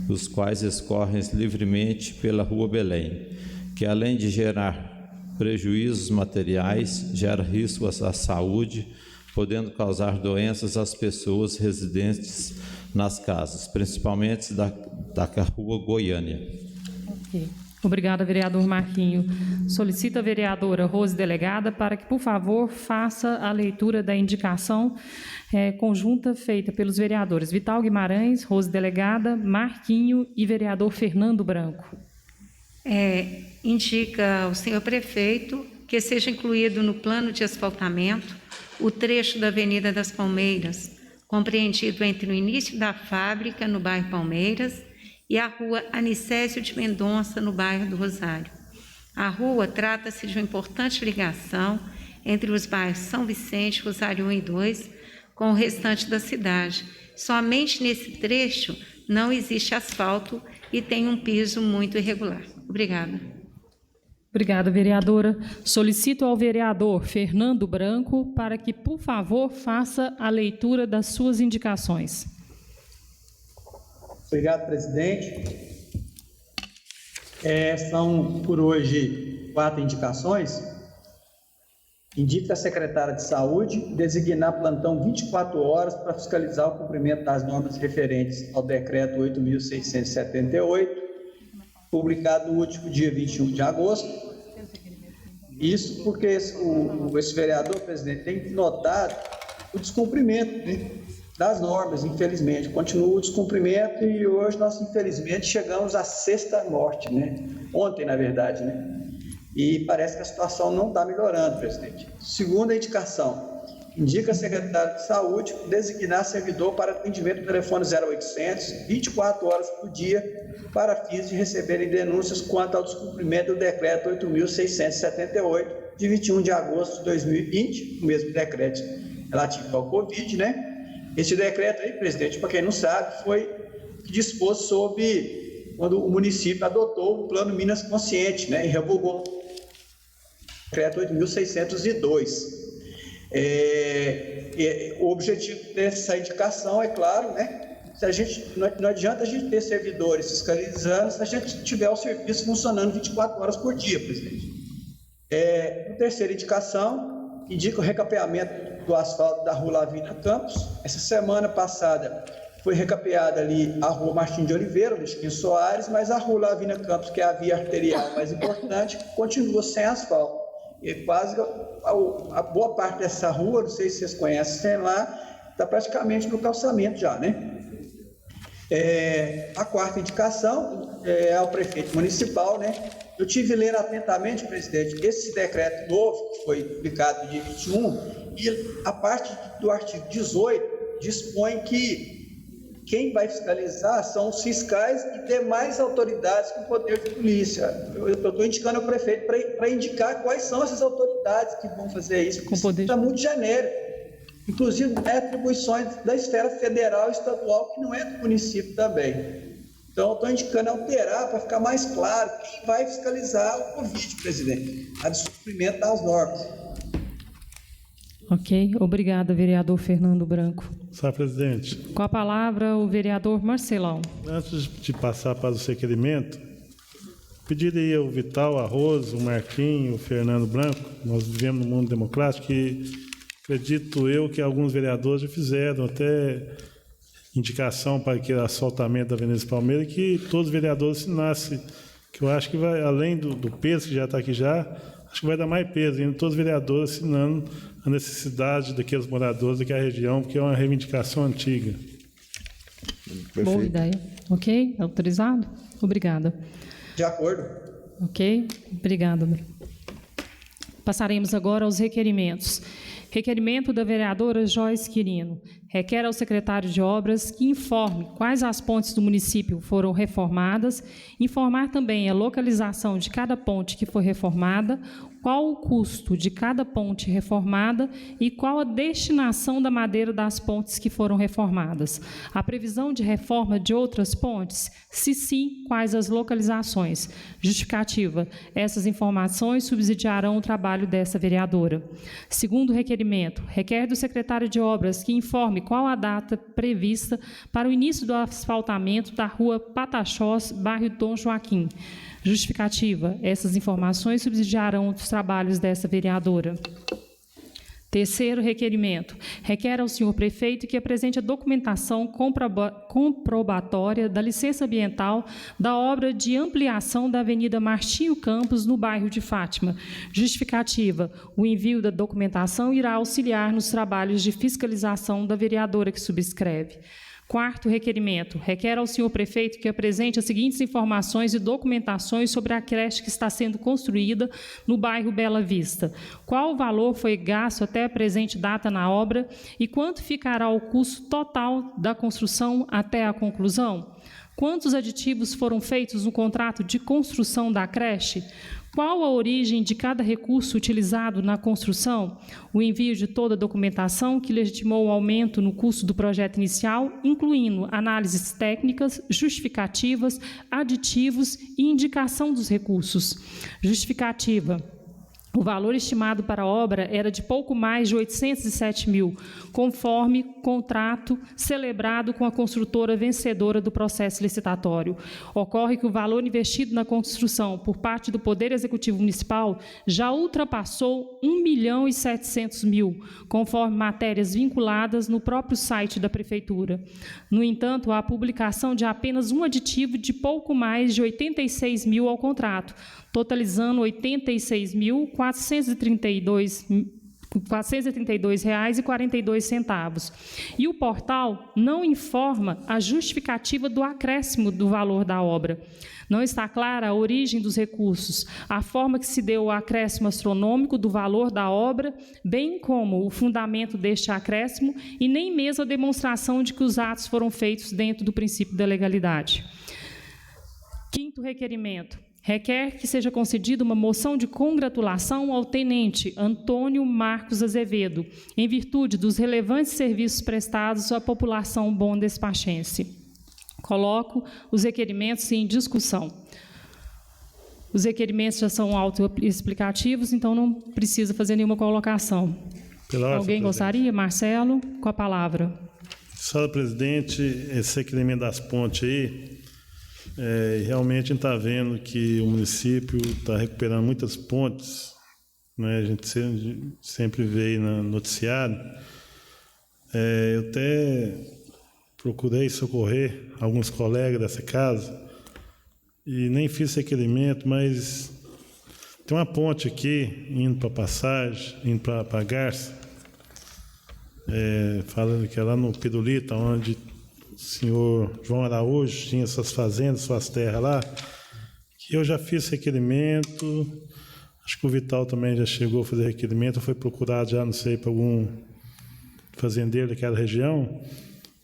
os quais escorrem livremente pela Rua Belém, que além de gerar prejuízos materiais, gera risco à saúde, podendo causar doenças às pessoas residentes nas casas, principalmente da Rua Goiânia. Ok. Obrigada, vereador Marquinho. Solicito a vereadora Rose Delegada para que, por favor, faça a leitura da indicação conjunta feita pelos vereadores Vital Guimarães, Rose Delegada, Marquinho e vereador Fernando Branco. Indica ao senhor prefeito que seja incluído no plano de asfaltamento o trecho da Avenida das Palmeiras, compreendido entre o início da fábrica, no bairro Palmeiras, e a Rua Anicésio de Mendonça, no bairro do Rosário. A rua trata-se de uma importante ligação entre os bairros São Vicente, Rosário 1 e 2, com o restante da cidade. Somente nesse trecho não existe asfalto e tem um piso muito irregular. Obrigada. Obrigada, vereadora. Solicito ao vereador Fernando Branco para que, por favor, faça a leitura das suas indicações. Obrigado, presidente. São, por hoje, 4 indicações. Indica a secretária de Saúde designar plantão 24 horas para fiscalizar o cumprimento das normas referentes ao decreto 8.678, publicado no último dia 21 de agosto. Isso porque esse vereador, presidente, tem notado o descumprimento, né, das normas, infelizmente. Continua o descumprimento e hoje nós, infelizmente, chegamos à 6ª morte, né? Ontem, na verdade, né? E parece que a situação não está melhorando, presidente. Segunda indicação, indica secretário de Saúde designar servidor para atendimento do telefone 0800, 24 horas por dia, para fins de receberem denúncias quanto ao descumprimento do decreto 8.678, de 21 de agosto de 2020, o mesmo decreto relativo ao Covid, né? Esse decreto aí, presidente, para quem não sabe, foi disposto sobre quando o município adotou o Plano Minas Consciente, né? E revogou o decreto 8.602. O objetivo dessa indicação é claro, né? Se a gente, não adianta a gente ter servidores fiscalizando se a gente tiver o serviço funcionando 24 horas por dia, presidente. A terceira indicação indica o recapeamento do asfalto da Rua Lavínia Campos. Essa semana passada foi recapeada ali a Rua Martim de Oliveira, do Chiquinho Soares, mas a Rua Lavínia Campos, que é a via arterial mais importante, continua sem asfalto. E quase a boa parte dessa rua, não sei se vocês conhecem lá, está praticamente no calçamento já, né? A quarta indicação é ao prefeito municipal, né? Eu tive lendo atentamente, presidente, esse decreto novo, que foi publicado no dia 21, e a parte do artigo 18 dispõe que quem vai fiscalizar são os fiscais e demais autoridades com poder de polícia. Eu estou indicando ao prefeito para indicar quais são essas autoridades que vão fazer isso, porque isso está muito genérico. Inclusive, atribuições da esfera federal e estadual, que não é do município também. Então, estou indicando alterar para ficar mais claro quem vai fiscalizar o Covid, presidente, a descumprimento das normas. Ok, obrigada, vereador Fernando Branco. Senhor presidente. Com a palavra, o vereador Marcelão. Antes de passar para o requerimento, pediria ao Vital, a Rosa, o Marquinho, o Fernando Branco, nós vivemos num mundo democrático, que acredito eu que alguns vereadores já fizeram até indicação para que o asfaltamento da Avenida Palmeiras, que todos os vereadores assinassem, que eu acho que vai, além do peso que já está aqui já, acho que vai dar mais peso ainda, todos os vereadores assinando a necessidade daqueles moradores daquela região, porque é uma reivindicação antiga. Perfeito. Boa ideia. Ok? Autorizado? Obrigada. De acordo. Ok? Obrigada. Passaremos agora aos requerimentos. Requerimento da vereadora Joyce Quirino. Requer ao secretário de Obras que informe quais as pontes do município foram reformadas, informar também a localização de cada ponte que foi reformada, qual o custo de cada ponte reformada e qual a destinação da madeira das pontes que foram reformadas. A previsão de reforma de outras pontes? Se sim, quais as localizações? Justificativa. Essas informações subsidiarão o trabalho dessa vereadora. Segundo requerimento, requer do secretário de Obras que informe qual a data prevista para o início do asfaltamento da rua Pataxós, bairro Dom Joaquim. Justificativa. Essas informações subsidiarão os trabalhos dessa vereadora. Terceiro requerimento. Requer ao senhor prefeito que apresente a documentação comprobatória da licença ambiental da obra de ampliação da Avenida Martinho Campos, no bairro de Fátima. Justificativa. O envio da documentação irá auxiliar nos trabalhos de fiscalização da vereadora que subscreve. Quarto requerimento. Requer ao senhor prefeito que apresente as seguintes informações e documentações sobre a creche que está sendo construída no bairro Bela Vista. Qual o valor foi gasto até a presente data na obra e quanto ficará o custo total da construção até a conclusão? Quantos aditivos foram feitos no contrato de construção da creche? Qual a origem de cada recurso utilizado na construção? O envio de toda a documentação que legitimou o aumento no custo do projeto inicial, incluindo análises técnicas, justificativas, aditivos e indicação dos recursos. Justificativa. O valor estimado para a obra era de pouco mais de 807 mil, conforme contrato celebrado com a construtora vencedora do processo licitatório. Ocorre que o valor investido na construção por parte do Poder Executivo Municipal já ultrapassou 1.700.000, conforme matérias vinculadas no próprio site da Prefeitura. No entanto, há a publicação de apenas um aditivo de pouco mais de 86 mil ao contrato, totalizando R$ 432,42. E o portal não informa a justificativa do acréscimo do valor da obra. Não está clara a origem dos recursos, a forma que se deu o acréscimo astronômico do valor da obra, bem como o fundamento deste acréscimo e nem mesmo a demonstração de que os atos foram feitos dentro do princípio da legalidade. Quinto requerimento. Requer que seja concedida uma moção de congratulação ao tenente Antônio Marcos Azevedo, em virtude dos relevantes serviços prestados à população bondespachense. Coloco os requerimentos em discussão. Os requerimentos já são autoexplicativos, então não precisa fazer nenhuma colocação. Alguém gostaria? Marcelo, com a palavra. Senhora presidente, esse requerimento das pontes aí, realmente a gente está vendo que o município está recuperando muitas pontes, né? A gente sempre vê aí no noticiário. Eu até procurei socorrer alguns colegas dessa casa e nem fiz requerimento, mas tem uma ponte aqui, indo para Passagem, indo para Garça, falando que é lá no Pirulito, onde o senhor João Araújo tinha suas fazendas, suas terras lá, que eu já fiz requerimento, acho que o Vital também já chegou a fazer requerimento, foi procurado já, não sei, para algum fazendeiro daquela região.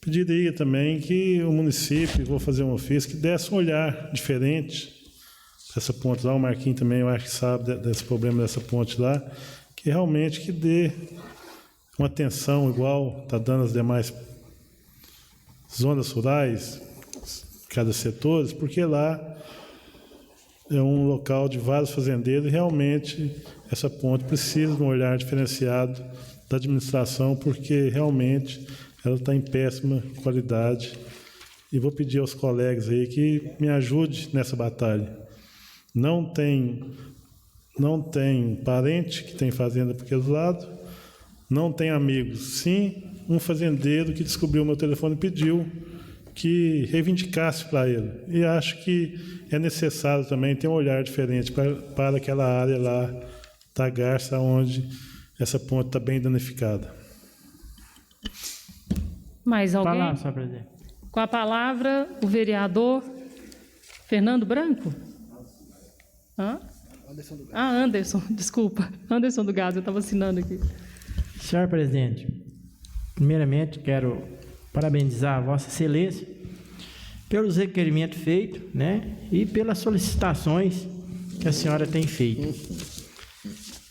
Pediria também que o município, vou fazer um ofício, que desse um olhar diferente para essa ponte lá, o Marquinhos também, eu acho que sabe desse problema dessa ponte lá, que realmente que dê uma atenção igual está dando as demais zonas rurais, cada setor, porque lá é um local de vários fazendeiros e realmente essa ponte precisa de um olhar diferenciado da administração, porque realmente ela está em péssima qualidade. E vou pedir aos colegas aí que me ajude nessa batalha. Não tem parente que tem fazenda por aquele lado, não tem amigos. Sim, um fazendeiro que descobriu o meu telefone e pediu que reivindicasse para ele. E acho que é necessário também ter um olhar diferente para aquela área lá da Garça, onde essa ponte está bem danificada. Mais alguém? Palavra, senhor presidente. Com a palavra, o vereador Fernando Branco? Anderson, desculpa. Anderson do Gás, eu estava assinando aqui. Senhor presidente, primeiramente quero parabenizar a Vossa Excelência pelos requerimentos feitos, né, e pelas solicitações que a senhora tem feito.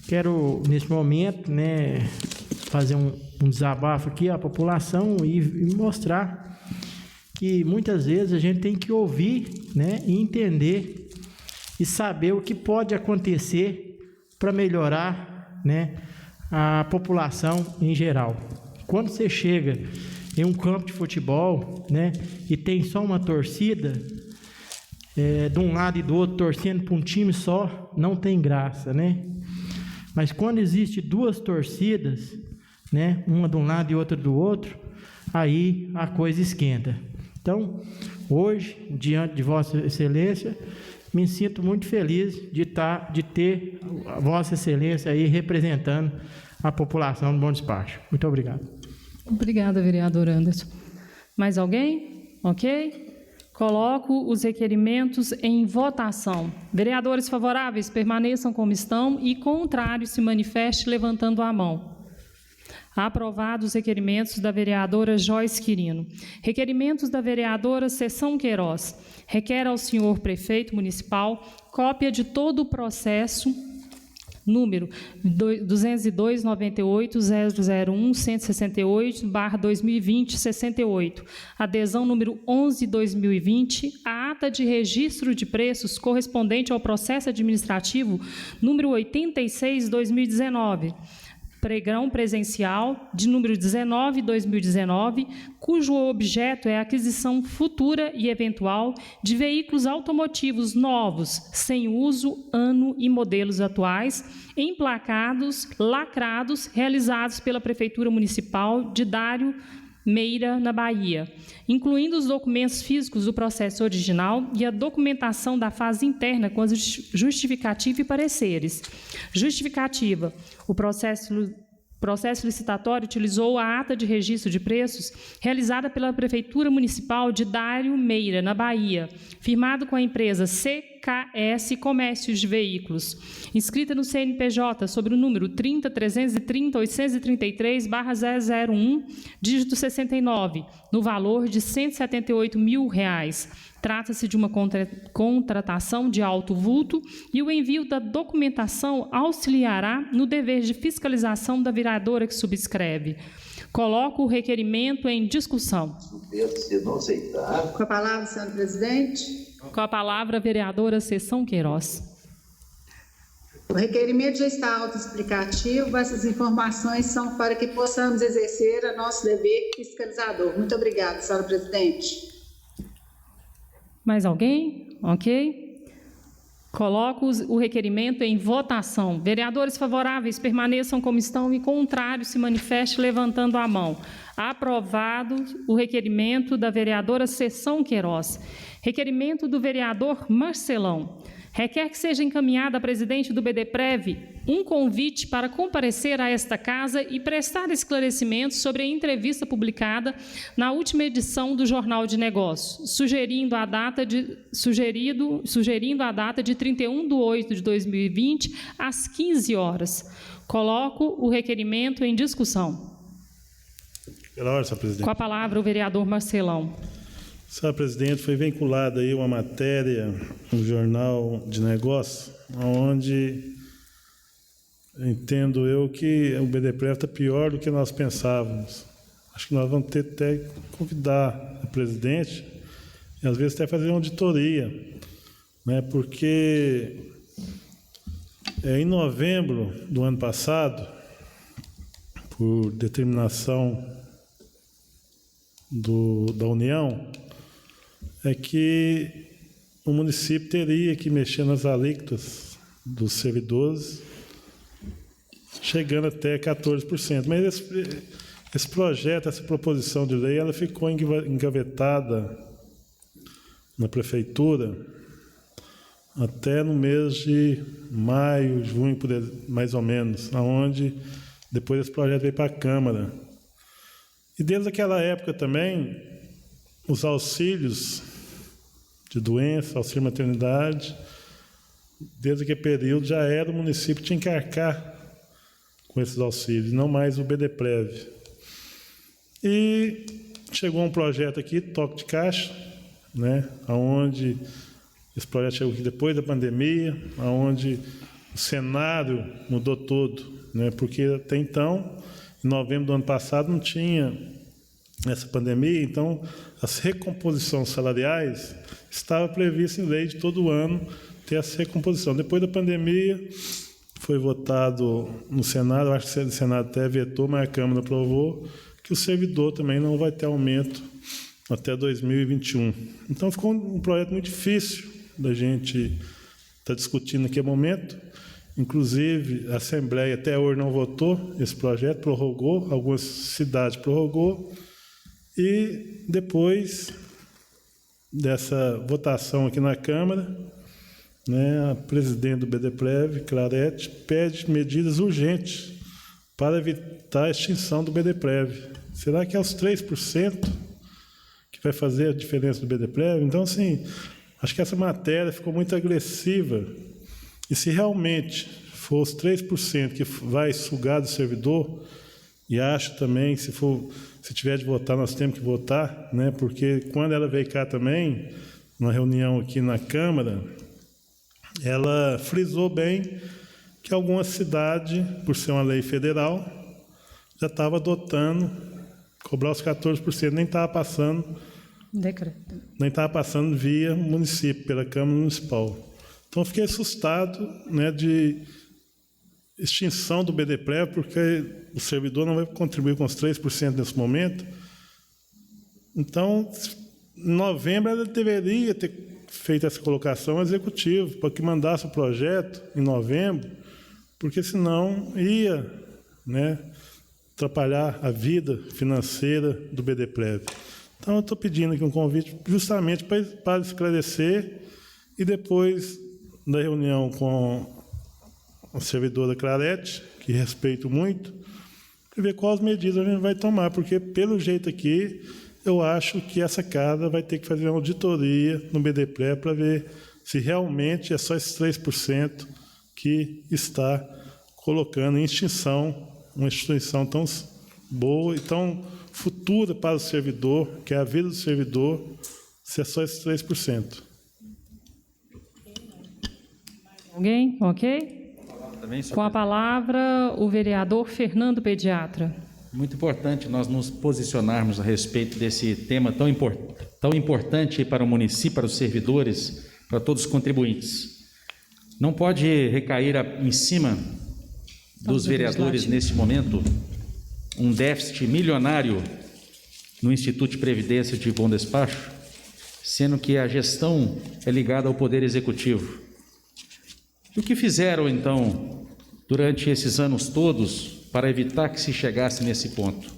Quero, nesse momento, né, fazer um desabafo aqui à população e mostrar que muitas vezes a gente tem que ouvir, né, e entender e saber o que pode acontecer para melhorar, né, a população em geral. Quando você chega em um campo de futebol, né, e tem só uma torcida, de um lado e do outro torcendo para um time só, não tem graça, né? Mas quando existe duas torcidas, né, uma de um lado e outra do outro, aí a coisa esquenta. Então, hoje, diante de Vossa Excelência, me sinto muito feliz de ter a Vossa Excelência aí representando a população do Bom Despacho. Muito obrigado. Obrigada, vereador Anderson. Mais alguém? Ok. Coloco os requerimentos em votação. Vereadores favoráveis, permaneçam como estão e contrários se manifeste levantando a mão. Aprovados os requerimentos da vereadora Joyce Quirino. Requerimentos da vereadora Seção Queiroz. Requer ao senhor prefeito municipal cópia de todo o processo número 202.98.001.168/2020-68, adesão número 11/2020, a ata de registro de preços correspondente ao processo administrativo número 86/2019, pregão presencial de número 19/2019, cujo objeto é a aquisição futura e eventual de veículos automotivos novos, sem uso, ano e modelos atuais, emplacados, lacrados, realizados pela Prefeitura Municipal de Dário Meira, na Bahia, incluindo os documentos físicos do processo original e a documentação da fase interna com as justificativa e pareceres. Justificativa. O processo processo licitatório utilizou a ata de registro de preços realizada pela Prefeitura Municipal de Dário Meira, na Bahia, firmado com a empresa CKS Comércios de Veículos, inscrita no CNPJ sobre o número 30.330.833/001, dígito 69, no valor de R$ 178 mil. Trata-se de uma contratação de alto vulto e o envio da documentação auxiliará no dever de fiscalização da vereadora que subscreve. Coloco o requerimento em discussão. Com a palavra, senhor presidente. Com a palavra, a vereadora Seção Queiroz. O requerimento já está autoexplicativo. Essas informações são para que possamos exercer o nosso dever fiscalizador. Muito obrigada, senhora presidente. Mais alguém? Ok. Coloco o requerimento em votação. Vereadores favoráveis permaneçam como estão e contrários se manifeste levantando a mão. Aprovado o requerimento da vereadora Seção Queiroz. Requerimento do vereador Marcelão. Requer que seja encaminhada à presidente do BDPrev um convite para comparecer a esta casa e prestar esclarecimentos sobre a entrevista publicada na última edição do Jornal de Negócios, sugerindo a data de 31/8/2020, às 15 horas. Coloco o requerimento em discussão. Pela ordem, senhor presidente. Com a palavra, o vereador Marcelão. Senhor presidente, foi vinculada aí uma matéria no Jornal de Negócios, onde entendo eu que o BDPrev está pior do que nós pensávamos. Acho que nós vamos ter até que convidar o presidente e às vezes até fazer uma auditoria, né? Porque em novembro do ano passado, por determinação da União, é que o município teria que mexer nas alíquotas dos servidores, chegando até 14%. Mas esse projeto, essa proposição de lei, ela ficou engavetada na prefeitura até no mês de maio, junho, mais ou menos, onde depois esse projeto veio para a Câmara. E desde aquela época também, os auxílios de doença, auxílio maternidade, desde aquele período já era o município que tinha que arcar com esses auxílios, não mais o BDPrev. E chegou um projeto aqui, toque de caixa, né, onde esse projeto chegou aqui depois da pandemia, onde o cenário mudou todo, né, porque até então, em novembro do ano passado, não tinha essa pandemia, então as recomposições salariais estavam previstas em lei de todo ano ter essa recomposição. Depois da pandemia, foi votado no Senado, acho que o Senado até vetou, mas a Câmara aprovou, que o servidor também não vai ter aumento até 2021. Então ficou um projeto muito difícil da gente estar discutindo naquele momento. Inclusive, a Assembleia até hoje não votou esse projeto, prorrogou, algumas cidades prorrogou, e depois dessa votação aqui na Câmara, né, a presidente do BDPrev, Clarete, pede medidas urgentes para evitar a extinção do BDPrev. Será que é os 3% que vai fazer a diferença do BDPrev? Então, assim, acho que essa matéria ficou muito agressiva. E se realmente for os 3% que vai sugar do servidor, e acho também, se tiver de votar, nós temos que votar, né? Porque quando ela veio cá também, na reunião aqui na Câmara, ela frisou bem que alguma cidade, por ser uma lei federal, já estava adotando cobrar os 14%, nem estava passando decreto, nem estava passando via município, pela Câmara Municipal. Então, eu fiquei assustado, né, de extinção do BDPrev, porque o servidor não vai contribuir com os 3% nesse momento. Então, em novembro, ela deveria ter feito essa colocação ao executivo, para que mandasse o projeto em novembro, porque senão ia, né, atrapalhar a vida financeira do BDPrev. Então, eu estou pedindo aqui um convite justamente para esclarecer, e depois da reunião com a servidora Clarete, que respeito muito, e ver quais medidas a gente vai tomar, porque, pelo jeito aqui, eu acho que essa casa vai ter que fazer uma auditoria no BDPRE para ver se realmente é só esses 3% que está colocando em extinção uma instituição tão boa e tão futura para o servidor, que é a vida do servidor, se é só esses 3%. Alguém? Ok? Com a palavra, o vereador Fernando Pediatra. Muito importante nós nos posicionarmos a respeito desse tema tão importante para o município, para os servidores, para todos os contribuintes. Não pode recair em cima dos vereadores, neste momento, um déficit milionário no Instituto de Previdência de Bom Despacho, sendo que a gestão é ligada ao Poder Executivo. O que fizeram, então, durante esses anos todos, para evitar que se chegasse nesse ponto?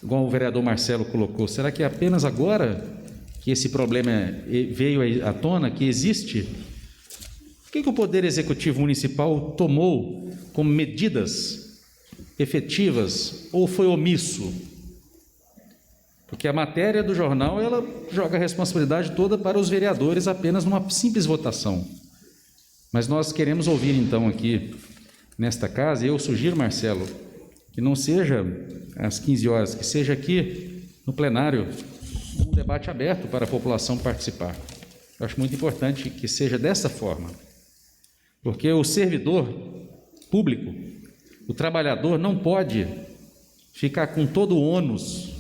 Igual o vereador Marcelo colocou, será que é apenas agora que esse problema veio à tona, que existe? O que o Poder Executivo Municipal tomou como medidas efetivas ou foi omisso? Porque a matéria do jornal, ela joga a responsabilidade toda para os vereadores apenas numa simples votação. Mas nós queremos ouvir, então, aqui, nesta casa, e eu sugiro, Marcelo, que não seja às 15 horas, que seja aqui no plenário, um debate aberto para a população participar. Eu acho muito importante que seja dessa forma, porque o servidor público, o trabalhador, não pode ficar com todo o ônus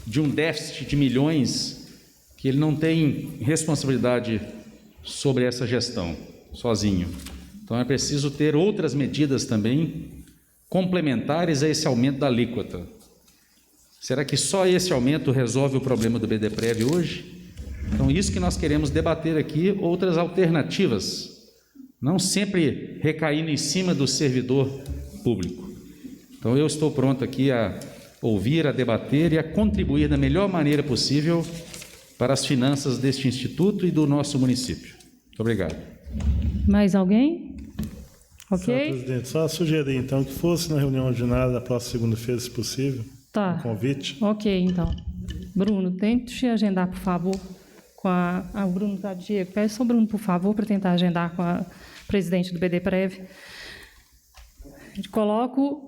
de um déficit de milhões que ele não tem responsabilidade sobre essa gestão, sozinho. Então é preciso ter outras medidas também complementares a esse aumento da alíquota. Será que só esse aumento resolve o problema do BDPREV hoje? Então isso que nós queremos debater aqui, outras alternativas, não sempre recaindo em cima do servidor público. Então eu estou pronto aqui a ouvir, a debater e a contribuir da melhor maneira possível para as finanças deste instituto e do nosso município. Muito obrigado. Mais alguém? Ok? Senhor presidente, só sugerir, então, que fosse na reunião ordinária da próxima segunda-feira, se possível, tá. Um convite. Ok, então. Bruno, tente agendar, por favor, com o Bruno tá, Diego, peça ao Bruno, por favor, para tentar agendar com a presidente do BDPREV. Coloco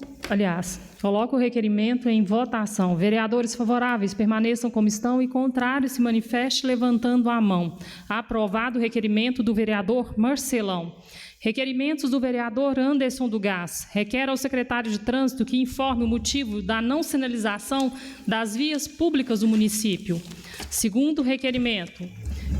o requerimento em votação. Vereadores favoráveis permaneçam como estão e contrários se manifeste levantando a mão. Aprovado o requerimento do vereador Marcelão. Requerimentos do vereador Anderson do Gás. Requer ao secretário de Trânsito que informe o motivo da não sinalização das vias públicas do município. Segundo requerimento.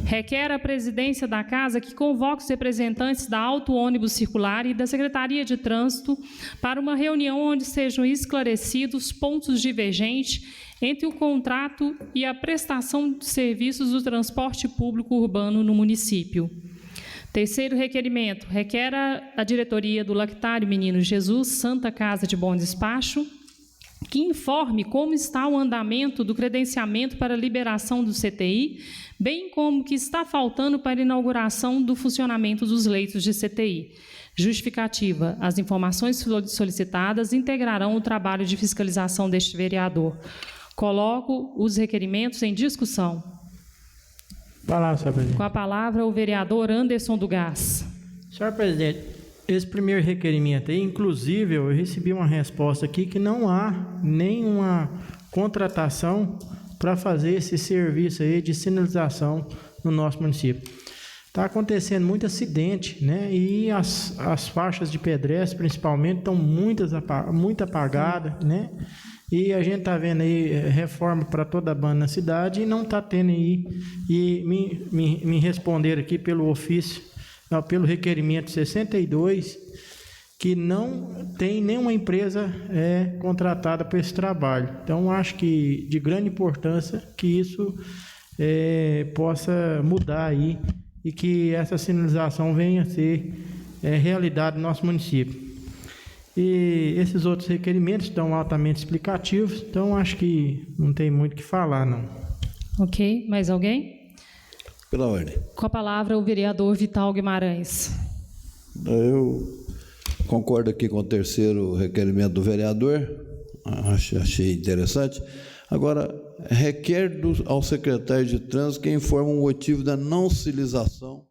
Requer à presidência da Casa que convoque os representantes da Auto Ônibus Circular e da Secretaria de Trânsito para uma reunião onde sejam esclarecidos pontos divergentes entre o contrato e a prestação de serviços do transporte público urbano no município. Terceiro requerimento. Requer à diretoria do Lactário Menino Jesus, Santa Casa de Bom Despacho, que informe como está o andamento do credenciamento para liberação do CTI, bem como que está faltando para a inauguração do funcionamento dos leitos de CTI. Justificativa. As informações solicitadas integrarão o trabalho de fiscalização deste vereador. Coloco os requerimentos em discussão. Senhor presidente. Com a palavra, o vereador Anderson do Gás. Senhor presidente, esse primeiro requerimento aí, inclusive, eu recebi uma resposta aqui que não há nenhuma contratação para fazer esse serviço aí de sinalização no nosso município. Está acontecendo muito acidente, né? E as faixas de pedestre, principalmente, estão muito apagadas, né? E a gente está vendo aí reforma para toda a banda na cidade e não está tendo aí. E me responderam aqui pelo ofício, não, pelo requerimento 62, que não tem nenhuma empresa contratada para esse trabalho. Então, acho que de grande importância que isso possa mudar aí e que essa sinalização venha a ser realidade no nosso município. E esses outros requerimentos estão altamente explicativos, então acho que não tem muito o que falar, não. Ok, mais alguém? Pela ordem. Com a palavra, o vereador Vital Guimarães. Eu Concordo aqui com o terceiro requerimento do vereador, achei interessante. Agora, requer ao secretário de trânsito que informe o motivo da não sinalização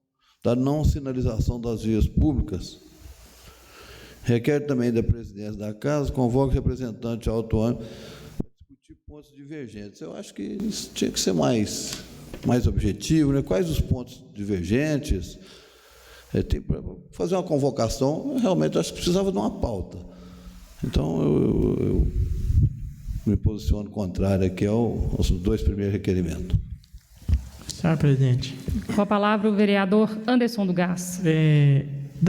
das vias públicas. Requer também da presidência da casa, convoque representante autônomo para discutir pontos divergentes. Eu acho que isso tinha que ser mais objetivo, né? Quais os pontos divergentes? Para fazer uma convocação, realmente acho que precisava de uma pauta. Então, eu me posiciono contrário aqui aos dois primeiros requerimentos. Senhor presidente. Com a palavra o vereador Anderson do Gás.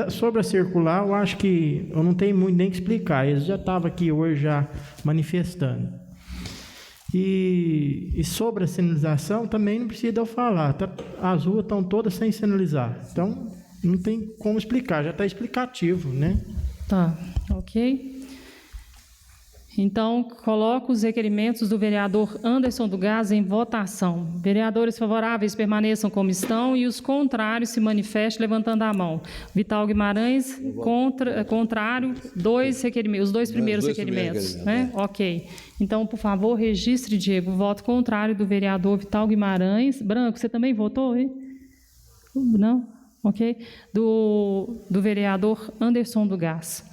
Sobre a circular, eu acho que eu não tenho muito nem que explicar. Eles já estavam aqui hoje já manifestando. E sobre a sinalização, também não precisa eu falar. As ruas estão todas sem sinalizar. Então, não tem como explicar, já está explicativo, né? Tá, ok. Então, coloco os requerimentos do vereador Anderson do Gás em votação. Vereadores favoráveis permaneçam como estão e os contrários se manifestem levantando a mão. Vital Guimarães, contrário, os dois primeiros requerimentos, né? Ok. Então, por favor, registre, Diego, o voto contrário do vereador Vital Guimarães. Branco, você também votou, hein? Não? Ok. Do vereador Anderson do Gás.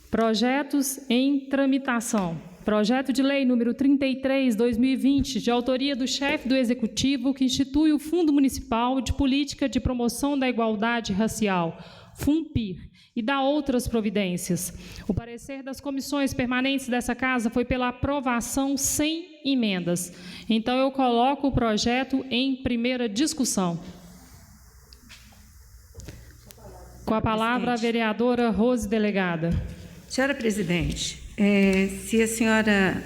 Projetos em tramitação. Projeto de lei número 33/2020, de autoria do chefe do Executivo, que institui o Fundo Municipal de Política de Promoção da Igualdade Racial, FUNPIR, e dá outras providências. O parecer das comissões permanentes dessa casa foi pela aprovação sem emendas. Então, eu coloco o projeto em primeira discussão. Com a palavra, a vereadora Rose Delegada. Senhora presidente, se a senhora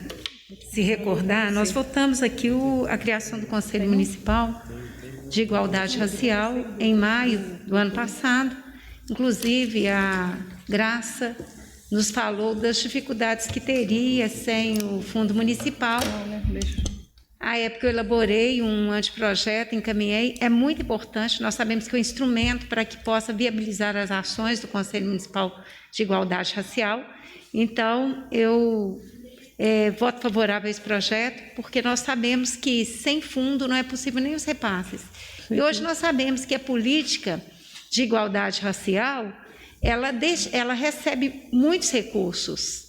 se recordar, nós votamos aqui a criação do Conselho Municipal de Igualdade Racial em maio do ano passado. Inclusive, a Graça nos falou das dificuldades que teria sem o Fundo Municipal. À época, eu elaborei um anteprojeto, encaminhei. É muito importante, nós sabemos que é um instrumento para que possa viabilizar as ações do Conselho Municipal de Igualdade Racial. Então, eu voto favorável a esse projeto, porque nós sabemos que sem fundo não é possível nem os repasses. Sim. E hoje nós sabemos que a política de igualdade racial, ela recebe muitos recursos.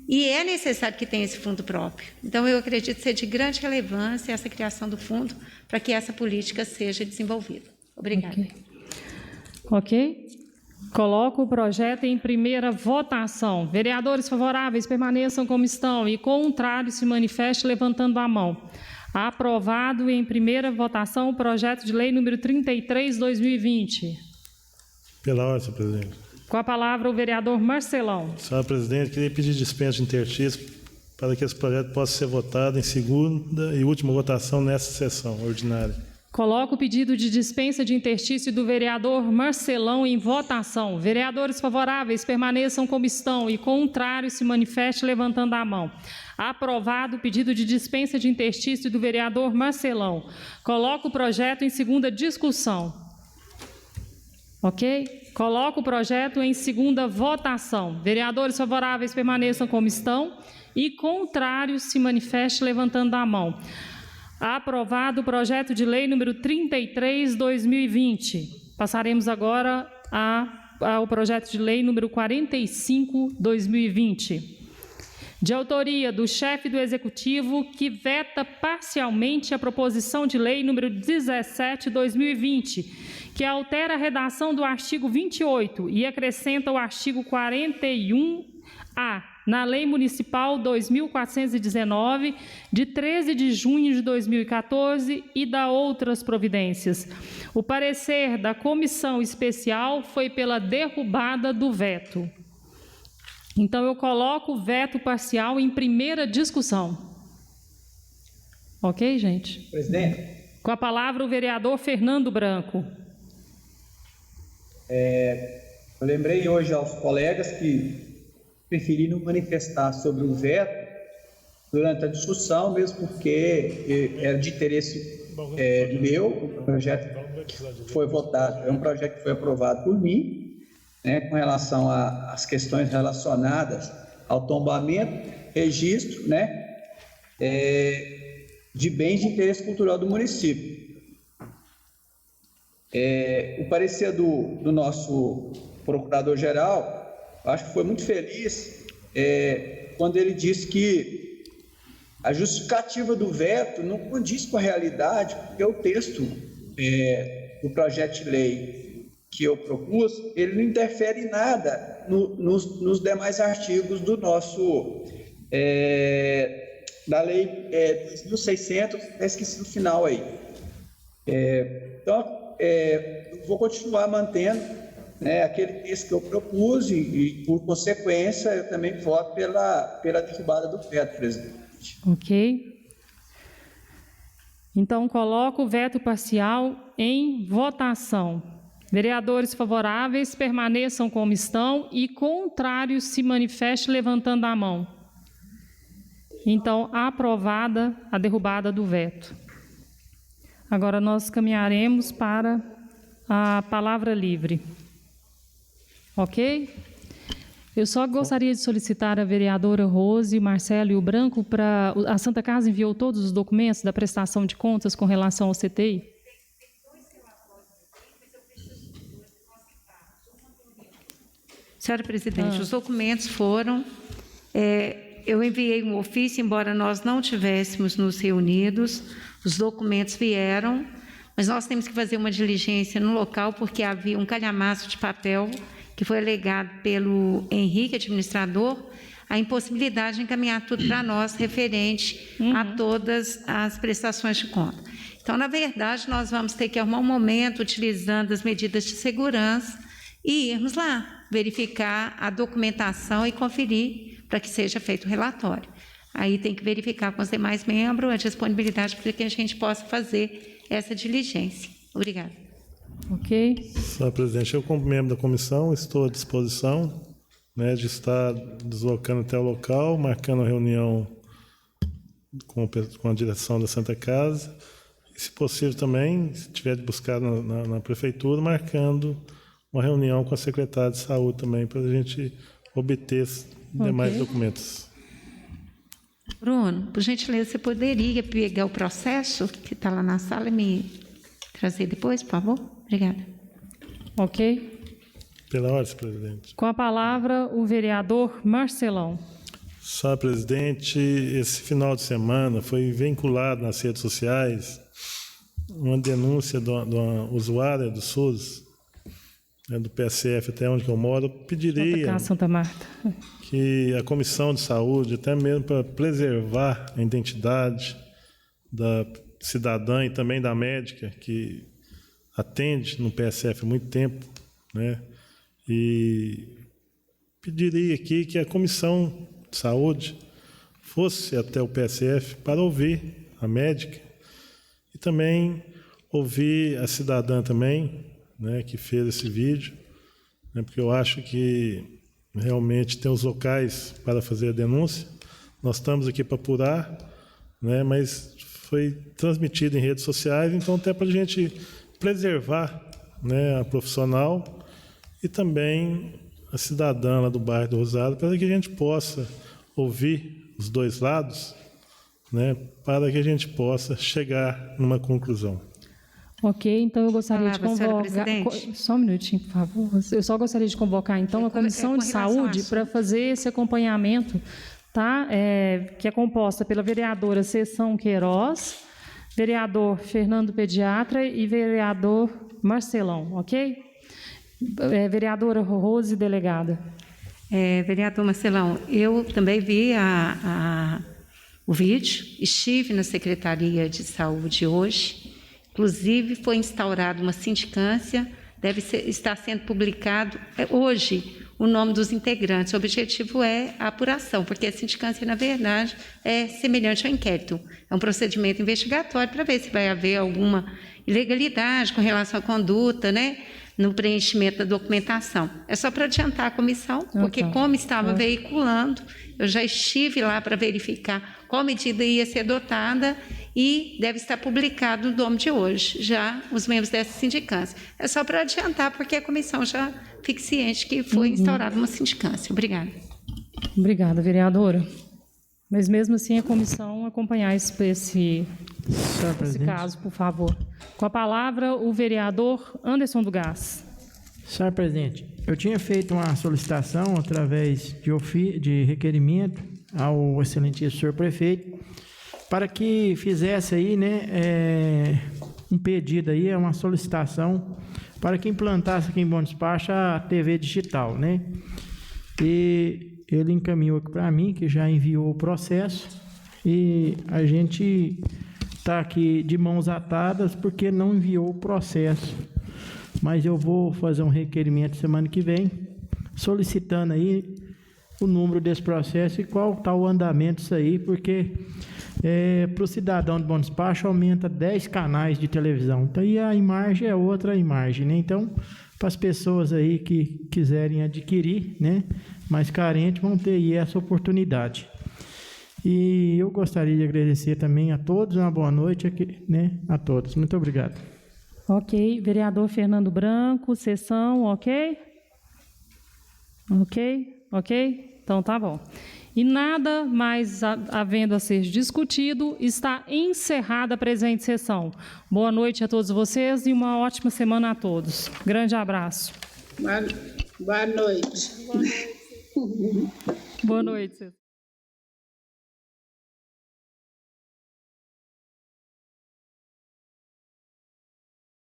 E é necessário que tenha esse fundo próprio. Então, eu acredito ser de grande relevância essa criação do fundo para que essa política seja desenvolvida. Obrigada. Ok. Coloco o projeto em primeira votação. Vereadores favoráveis permaneçam como estão e contrários se manifestem levantando a mão. Aprovado em primeira votação o projeto de lei número 33/2020. Pela ordem, senhor presidente. Com a palavra o vereador Marcelão. Senhora presidente, queria pedir dispensa de interstício para que esse projeto possa ser votado em segunda e última votação nesta sessão ordinária. Coloco o pedido de dispensa de interstício do vereador Marcelão em votação. Vereadores favoráveis permaneçam como estão e contrários se manifestem levantando a mão. Aprovado o pedido de dispensa de interstício do vereador Marcelão. Coloco o projeto em segunda discussão. Ok? Coloco o projeto em segunda votação. Vereadores favoráveis permaneçam como estão e contrários se manifestem levantando a mão. Aprovado o projeto de lei número 33/2020. Passaremos agora ao projeto de lei número 45/2020. De autoria do chefe do Executivo, que veta parcialmente a proposição de lei número 17/2020, que altera a redação do artigo 28 e acrescenta o artigo 41A na Lei Municipal 2.419, de 13 de junho de 2014, e dá outras providências. O parecer da comissão especial foi pela derrubada do veto. Então, eu coloco o veto parcial em primeira discussão. Ok, gente? Presidente. Com a palavra, o vereador Fernando Branco. Eu lembrei hoje aos colegas que preferi não manifestar sobre o veto durante a discussão, mesmo porque era de interesse meu. O projeto foi votado, é um projeto que foi aprovado por mim, né, com relação às questões relacionadas ao tombamento, registro, né, de bens de interesse cultural do município. O parecer do nosso procurador-geral, acho que foi muito feliz quando ele disse que a justificativa do veto não condiz com a realidade, porque o texto do projeto de lei que eu propus, ele não interfere em nada nos demais artigos do nosso da lei 2.600, esqueci no final aí. Então, eu vou continuar mantendo, né, aquele texto que eu propus e, por consequência, eu também voto pela derrubada do veto, presidente. Ok. Então, coloco o veto parcial em votação. Vereadores favoráveis permaneçam como estão e contrários se manifeste levantando a mão. Então, aprovada a derrubada do veto. Agora nós caminharemos para a palavra livre. Ok? Eu só gostaria de solicitar a vereadora Rose, o Marcelo e o Branco para... A Santa Casa enviou todos os documentos da prestação de contas com relação ao CTI? Senhora presidente, os documentos foram... eu enviei um ofício, embora nós não tivéssemos nos reunidos, os documentos vieram, mas nós temos que fazer uma diligência no local, porque havia um calhamaço de papel que foi alegado pelo Henrique, administrador, a impossibilidade de encaminhar tudo para nós, referente a todas as prestações de conta. Então, na verdade, nós vamos ter que arrumar um momento, utilizando as medidas de segurança, e irmos lá, verificar a documentação e conferir para que seja feito o relatório. Aí tem que verificar com os demais membros a disponibilidade para que a gente possa fazer essa diligência. Obrigada. Ok. Senhora presidente, eu, como membro da comissão, estou à disposição, né, de estar deslocando até o local, marcando a reunião com a direção da Santa Casa, e, se possível também, se tiver de buscar na prefeitura, marcando uma reunião com a secretária de saúde também, para a gente obter demais documentos. Bruno, por gentileza, você poderia pegar o processo que está lá na sala e me trazer depois, por favor? Obrigada. Ok. Pela ordem, presidente. Com a palavra, o vereador Marcelão. Senhora presidente, esse final de semana foi vinculado nas redes sociais uma denúncia de uma usuária do SUS, né, do PSF, até onde eu moro. Eu pediria Santa Marta, que a Comissão de Saúde, até mesmo para preservar a identidade da cidadã e também da médica, que atende no PSF há muito tempo, né, e pediria aqui que a Comissão de Saúde fosse até o PSF para ouvir a médica e também ouvir a cidadã também, né, que fez esse vídeo, né, porque eu acho que realmente tem os locais para fazer a denúncia. Nós estamos aqui para apurar, né, mas foi transmitido em redes sociais, então até para a gente preservar, né, a profissional e também a cidadã lá do bairro do Rosário, para que a gente possa ouvir os dois lados, né, para que a gente possa chegar numa conclusão. Ok, então eu gostaria de convocar... Só um minutinho, por favor. Eu só gostaria de convocar, então, a Comissão de Saúde para fazer esse acompanhamento, tá? Que é composta pela vereadora Cessão Queiroz, vereador Fernando Pediatra e vereador Marcelão, ok? Vereadora Rose, delegada. Vereador Marcelão, eu também vi o vídeo, estive na Secretaria de Saúde hoje. Inclusive, foi instaurada uma sindicância, estar sendo publicado hoje o nome dos integrantes. O objetivo é a apuração, porque a sindicância, na verdade, é semelhante ao inquérito. É um procedimento investigatório para ver se vai haver alguma ilegalidade com relação à conduta, né, no preenchimento da documentação. É só para adiantar a comissão, porque como estava veiculando, eu já estive lá para verificar qual medida ia ser adotada e deve estar publicado no dom de hoje, já os membros dessa sindicância. É só para adiantar, porque a comissão já fica ciente que foi instaurada uma sindicância. Obrigada. Obrigada, vereadora. Mas mesmo assim, a comissão acompanhar esse caso, por favor. Com a palavra, o vereador Anderson do Gás. Senhor presidente, eu tinha feito uma solicitação através de requerimento ao excelentíssimo senhor prefeito para que fizesse aí, né, um pedido aí, uma solicitação para que implantasse aqui em Bom Despacho a TV digital, né? E ele encaminhou aqui para mim, que já enviou o processo, e a gente está aqui de mãos atadas porque não enviou o processo. Mas eu vou fazer um requerimento semana que vem, solicitando aí o número desse processo e qual está o andamento disso aí, porque para o cidadão de Bom Despacho aumenta 10 canais de televisão. Então, e a imagem é outra imagem, né? Então, para as pessoas aí que quiserem adquirir, né, mais carentes, vão ter aí essa oportunidade. E eu gostaria de agradecer também a todos, uma boa noite aqui, né, a todos. Muito obrigado. Ok. Vereador Fernando Branco, sessão, ok? Ok? Então, tá bom. E nada mais havendo a ser discutido, está encerrada a presente sessão. Boa noite a todos vocês e uma ótima semana a todos. Grande abraço. Boa noite. Boa noite.